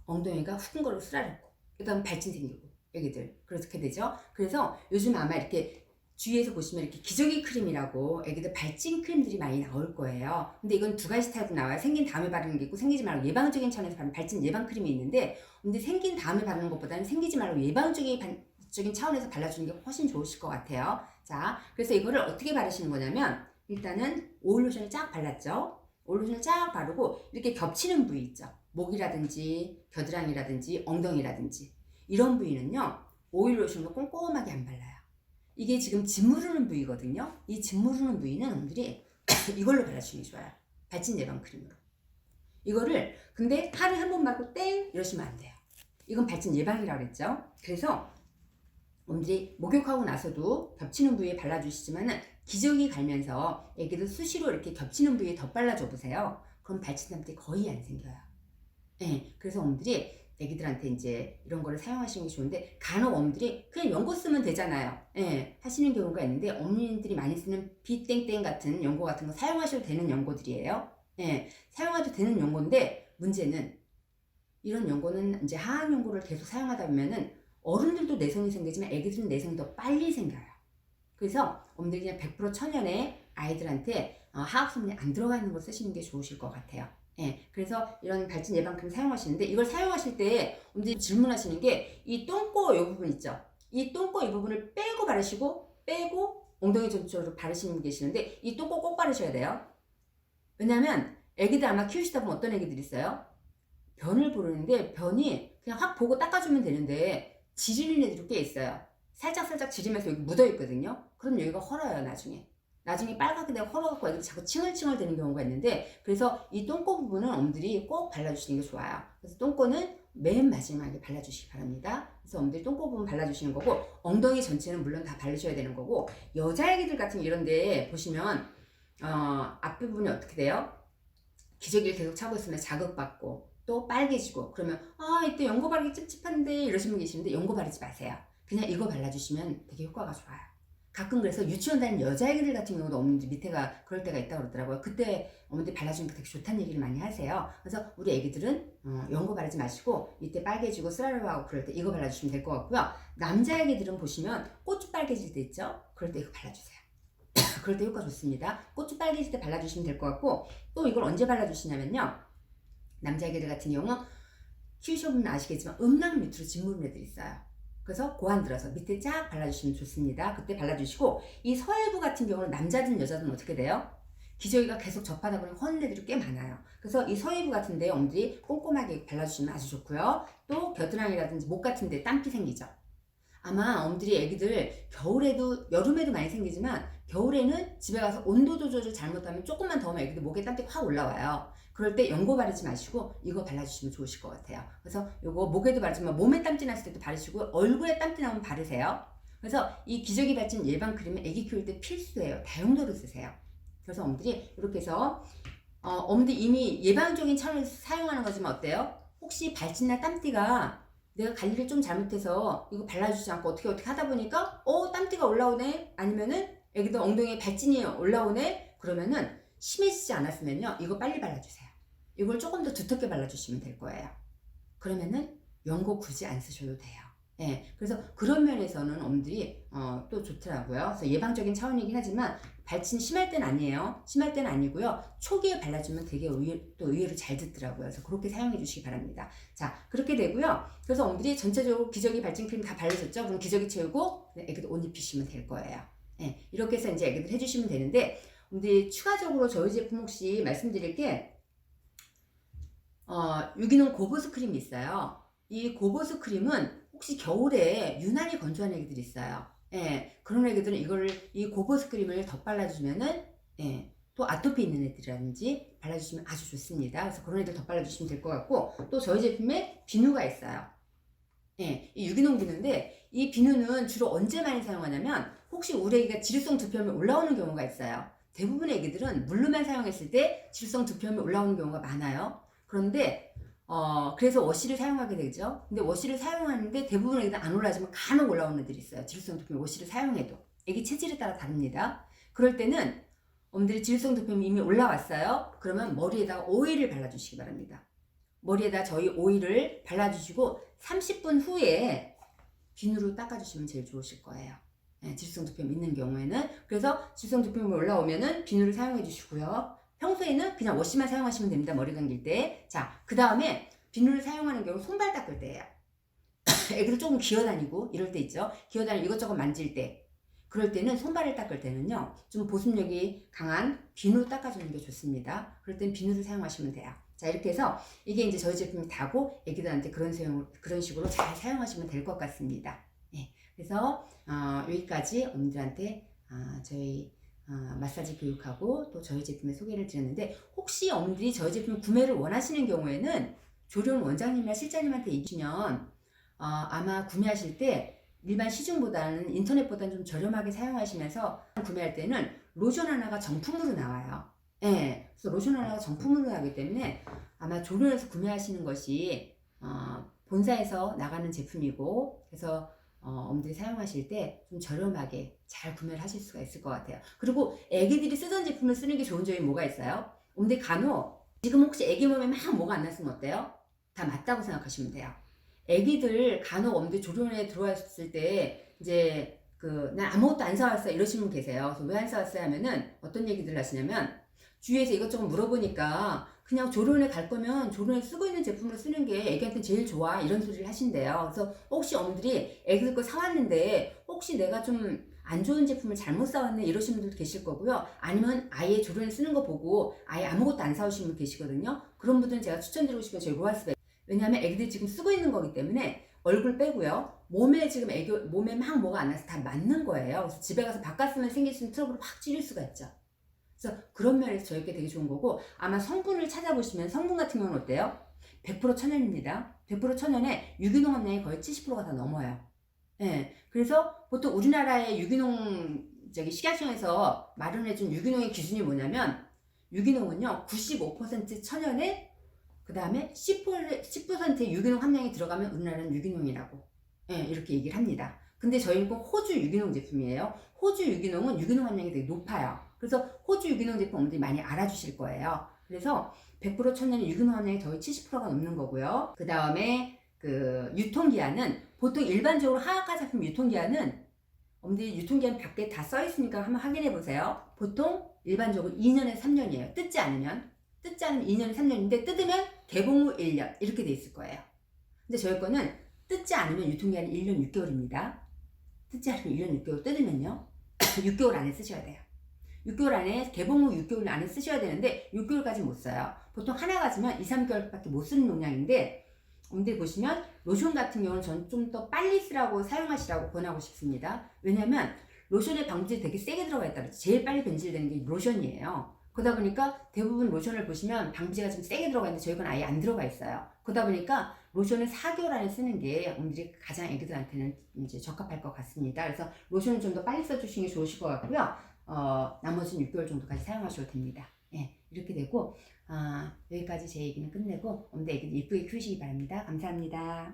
엉덩이가 후끈거리고 쓰라렸고 그 다음 발진 생기고 애기들 그렇게 되죠. 그래서 요즘 아마 이렇게 주위에서 보시면 이렇게 기저귀 크림이라고 애기들 발진 크림들이 많이 나올 거예요. 근데 이건 두 가지 타입으로 나와요. 생긴 다음에 바르는 게 있고 생기지 말고 예방적인 차원에서 바르는 발진 예방 크림이 있는데, 근데 생긴 다음에 바르는 것보다는 생기지 말고 예방적인 차원에서 발라주는 게 훨씬 좋으실 것 같아요. 자, 그래서 이거를 어떻게 바르시는 거냐면, 일단은 오일 로션을 쫙 발랐죠. 오일 로션을 쫙 바르고 이렇게 겹치는 부위 있죠. 목이라든지 겨드랑이라든지 엉덩이라든지 이런 부위는요, 오일 로션으로 꼼꼼하게 안 발라요. 이게 지금 짓무르는 부위거든요. 이 짓무르는 부위는 엄들이 이걸로 발라주는 게 좋아요. 발진 예방 크림으로. 이거를 근데 하루에 한 번 바르고 땡 이러시면 안 돼요. 이건 발진 예방이라고 그랬죠. 그래서 엄들이 목욕하고 나서도 겹치는 부위에 발라주시지만은 기저귀 갈면서 애기들 수시로 이렇게 겹치는 부위에 더 발라줘 보세요. 그럼 발진남들이 거의 안 생겨요. 네, 그래서 엄들이 애기들한테 이제 이런 거를 사용하시는 게 좋은데, 간혹 엄들이 그냥 연고 쓰면 되잖아요. 예, 하시는 경우가 있는데, 어머님들이 많이 쓰는 비땡땡 같은 연고 같은 거 사용하셔도 되는 연고들이에요. 예, 사용해도 되는 연고인데, 문제는 이런 연고는 이제 하악 연고를 계속 사용하다 보면은 어른들도 내성이 생기지만 애기들은 내성이 더 빨리 생겨요. 그래서 엄들이 그냥 100% 천연의 아이들한테 하악 성분이 안 들어가 있는 걸 쓰시는 게 좋으실 것 같아요. 예, 그래서 이런 발진 예방크림 사용하시는데, 이걸 사용하실 때 엄들이 질문하시는 게 이 똥꼬 이 부분 있죠. 이 똥꼬 이 부분을 빼고 바르시고 빼고 엉덩이 전체로 바르시는 분 계시는데, 이 똥꼬 꼭 바르셔야 돼요. 왜냐면 애기들 아마 키우시다 보면 어떤 애기들 있어요? 변을 보르는데 변이 그냥 확 보고 닦아주면 되는데 지리는 애들이 꽤 있어요. 살짝 지리면서 여기 묻어 있거든요. 그럼 여기가 헐어요. 나중에 빨갛게 되고 헐어갖고 애들이 자꾸 칭얼칭얼 되는 경우가 있는데, 그래서 이 똥꼬 부분은 엄들이 꼭 발라주시는 게 좋아요. 그래서 똥꼬는 맨 마지막에 발라주시기 바랍니다. 그래서 엄들이 똥꼬 부분 발라주시는 거고, 엉덩이 전체는 물론 다 바르셔야 되는 거고, 여자애기들 같은 이런 데 보시면 앞부분이 어떻게 돼요? 기저귀를 계속 차고 있으면 자극받고 또 빨개지고, 그러면 이때 연고 바르기 찝찝한데 이러시는 분 계시는데, 연고 바르지 마세요. 그냥 이거 발라주시면 되게 효과가 좋아요. 가끔 그래서 유치원 다니는 여자애기들 같은 경우도 어머니들 밑에가 그럴 때가 있다고 그러더라고요. 그때 어머니들 발라주는 게 되게 좋다는 얘기를 많이 하세요. 그래서 우리 애기들은 연고 바르지 마시고 이때 빨개지고 쓰라려하고 그럴 때 이거 발라주시면 될 것 같고요. 남자애기들은 보시면 고추 빨개질 때 있죠? 그럴 때 이거 발라주세요. 그럴 때 효과 좋습니다. 고추 빨개질 때 발라주시면 될 것 같고, 또 이걸 언제 발라주시냐면요, 남자애기들 같은 경우 키우셔보면 아시겠지만 음낭 밑으로 짓무른 애들 있어요. 그래서 고안 들어서 밑에 쫙 발라주시면 좋습니다. 그때 발라주시고, 이 서해부 같은 경우는 남자든 여자든 어떻게 돼요? 기저귀가 계속 접하다 보니 허는 애들이 꽤 많아요. 그래서 이 서해부 같은 데 엄들이 꼼꼼하게 발라주시면 아주 좋고요. 또 겨드랑이라든지 목 같은 데 땀기 생기죠. 아마 엄들이 애기들 겨울에도 여름에도 많이 생기지만, 겨울에는 집에 가서 온도 조절을 잘못하면 조금만 더우면 애기들 목에 땀띠 확 올라와요. 그럴 때 연고 바르지 마시고 이거 발라주시면 좋으실 것 같아요. 그래서 이거 목에도 바르지만 몸에 땀띠 났을 때도 바르시고, 얼굴에 땀띠 나면 바르세요. 그래서 이 기저귀 발진 예방 크림은 애기 키울 때 필수예요. 다용도로 쓰세요. 그래서 엄들이 이렇게 해서 엄들이 이미 예방적인 차원에서 사용하는 거지만 어때요? 혹시 발진이나 땀띠가 내가 관리를 좀 잘못해서 이거 발라주지 않고 어떻게 하다 보니까 땀띠가 올라오네, 아니면은 애기들 엉덩이에 발진이 올라오네, 그러면은 심해지지 않았으면요, 이거 빨리 발라주세요. 이걸 조금 더 두텁게 발라주시면 될 거예요. 그러면은 연고 굳이 안 쓰셔도 돼요. 예, 그래서 그런 면에서는 엄들이 또 좋더라고요. 그래서 예방적인 차원이긴 하지만 발진이 심할 땐 아니에요. 심할 땐 아니고요. 초기에 발라주면 되게 의외로 잘 듣더라고요. 그래서 그렇게 사용해 주시기 바랍니다. 자, 그렇게 되고요. 그래서 엄들이 전체적으로 기저귀 발진 크림 다 바르셨죠? 그럼 기저귀 채우고 애기들 옷 입히시면 될 거예요. 예, 이렇게 해서 이제 애기들 해주시면 되는데, 엄들이 추가적으로 저희 제품 혹시 말씀드릴 게 유기농 고보스 크림이 있어요. 이 고보스 크림은 혹시 겨울에 유난히 건조한 애기들이 있어요. 예, 그런 애기들은 이 고보스 크림을 덧발라주면은, 예, 또 아토피 있는 애들이라든지 발라주시면 아주 좋습니다. 그래서 그런 애들 덧발라주시면 될 것 같고, 또 저희 제품에 비누가 있어요. 예, 이 유기농 비누인데, 이 비누는 주로 언제 많이 사용하냐면, 혹시 우리 애기가 지루성 두피염이 올라오는 경우가 있어요. 대부분의 애기들은 물로만 사용했을 때 지루성 두피염이 올라오는 경우가 많아요. 그런데 그래서 워시를 사용하게 되죠. 근데 워시를 사용하는데 대부분 애기들 안 올라지만 간혹 올라오는 애들이 있어요. 지루성 두피염 워시를 사용해도. 애기 체질에 따라 다릅니다. 그럴 때는 엄들이 지루성 두피염이 이미 올라왔어요. 그러면 머리에다가 오일을 발라주시기 바랍니다. 머리에다 저희 오일을 발라주시고 30분 후에 비누로 닦아주시면 제일 좋으실 거예요. 지수성 두피염 있는 경우에는. 그래서 지수성 두피염이 올라오면은 비누를 사용해 주시고요. 평소에는 그냥 워시만 사용하시면 됩니다. 머리 감길 때. 자, 그 다음에 비누를 사용하는 경우 손발 닦을 때예요. 애기들 조금 기어다니고 이럴 때 있죠. 기어다니고 이것저것 만질 때. 그럴 때는 손발을 닦을 때는요, 좀 보습력이 강한 비누 닦아주는 게 좋습니다. 그럴 땐 비누를 사용하시면 돼요. 자, 이렇게 해서 이게 이제 저희 제품이 다고 애기들한테 그런 식으로 잘 사용하시면 될 것 같습니다. 네, 그래서 여기까지 어머니들한테 저희 마사지 교육하고 또 저희 제품의 소개를 드렸는데, 혹시 어머니들이 저희 제품 구매를 원하시는 경우에는 조련 원장님이나 실장님한테 얘기하시면 아마 구매하실 때 일반 시중보다는 인터넷보다는 좀 저렴하게 사용하시면서 구매할 때는 로션 하나가 정품으로 나와요. 예, 그래서 로션 하나가 정품으로 나오기 때문에 아마 조련에서 구매하시는 것이 본사에서 나가는 제품이고, 그래서 어머니들이 사용하실 때 좀 저렴하게 잘 구매를 하실 수가 있을 것 같아요. 그리고 애기들이 쓰던 제품을 쓰는 게 좋은 점이 뭐가 있어요? 어머니 간혹 지금 혹시 애기 몸에 막 뭐가 안 났으면 어때요? 다 맞다고 생각하시면 돼요. 애기들 간혹 어머니 조련에 들어왔을 때 이제 난 아무것도 안 사왔어 이러시는 분 계세요. 그래서 왜 안 사왔어요 하면은 어떤 얘기들 하시냐면, 주위에서 이것저것 물어보니까 그냥 조련에 갈 거면 조련에 쓰고 있는 제품을 쓰는 게 애기한테 제일 좋아 이런 소리를 하신대요. 그래서 혹시 어머니들이 애기들 거 사왔는데 혹시 내가 좀 안 좋은 제품을 잘못 사왔네 이러시는 분들도 계실 거고요. 아니면 아예 조련에 쓰는 거 보고 아예 아무것도 안 사오시는 분 계시거든요. 그런 분들은 제가 추천드리고 싶은 저희 로아스백, 왜냐하면 애기들이 지금 쓰고 있는 거기 때문에 얼굴 빼고요. 몸에 지금 몸에 막 뭐가 안 나서 다 맞는 거예요. 그래서 집에 가서 바깥 쓰면 생길 수 있는 트러블을 확 찌를 수가 있죠. 그래서 그런 면에서 저에게 되게 좋은 거고, 아마 성분을 찾아보시면 성분 같은 경우는 어때요? 100% 천연입니다. 100% 천연에 유기농 함량이 거의 70%가 다 넘어요. 예. 그래서 보통 우리나라의 유기농 식약청에서 마련해준 유기농의 기준이 뭐냐면, 유기농은요 95% 천연에 그 다음에 10%의 유기농 함량이 들어가면 우리나라는 유기농이라고 이렇게 얘기를 합니다. 근데 저희는 꼭 호주 유기농 제품이에요. 호주 유기농은 유기농 함량이 되게 높아요. 그래서 호주 유기농 제품 분들이 많이 알아주실 거예요. 그래서 100% 천연의 유기농 함량이 거의 70%가 넘는 거고요. 그 다음에 유통기한은 보통 일반적으로 하하카 제품 유통기한은 어머니 유통기한 밖에 다 써있으니까 한번 확인해 보세요. 보통 일반적으로 2년에서 3년이에요. 뜯지 않으면 2년에서 3년인데 뜯으면 개봉 후 1년 이렇게 돼 있을 거예요. 근데 저희 거는 뜯지 않으면 유통기한이 1년 6개월입니다. 뜯지 않으면 1년 6개월, 뜯으면요 6개월 안에 쓰셔야 돼요. 6개월 안에, 개봉 후 6개월 안에 쓰셔야 되는데 6개월까지 못 써요. 보통 하나 가지면 2, 3개월밖에 못 쓰는 용량인데, 어머니들 보시면 로션 같은 경우는 전 좀 더 빨리 쓰라고 사용하시라고 권하고 싶습니다. 왜냐면 로션의 방부제 되게 세게 들어가 있다 그랬죠. 제일 빨리 변질되는 게 로션이에요. 그러다 보니까 대부분 로션을 보시면 방부제가 좀 세게 들어가 있는데 저희 건 아예 안 들어가 있어요. 그러다 보니까 로션을 4개월 안에 쓰는 게 어머니들이 가장 애기들한테는 이제 적합할 것 같습니다. 그래서 로션을 좀 더 빨리 써주시는 게 좋으실 것 같고요. 나머지는 6개월 정도까지 사용하셔도 됩니다. 예, 이렇게 되고 여기까지 제 얘기는 끝내고 어머니 애기들 이쁘게 키우시기 바랍니다. 감사합니다.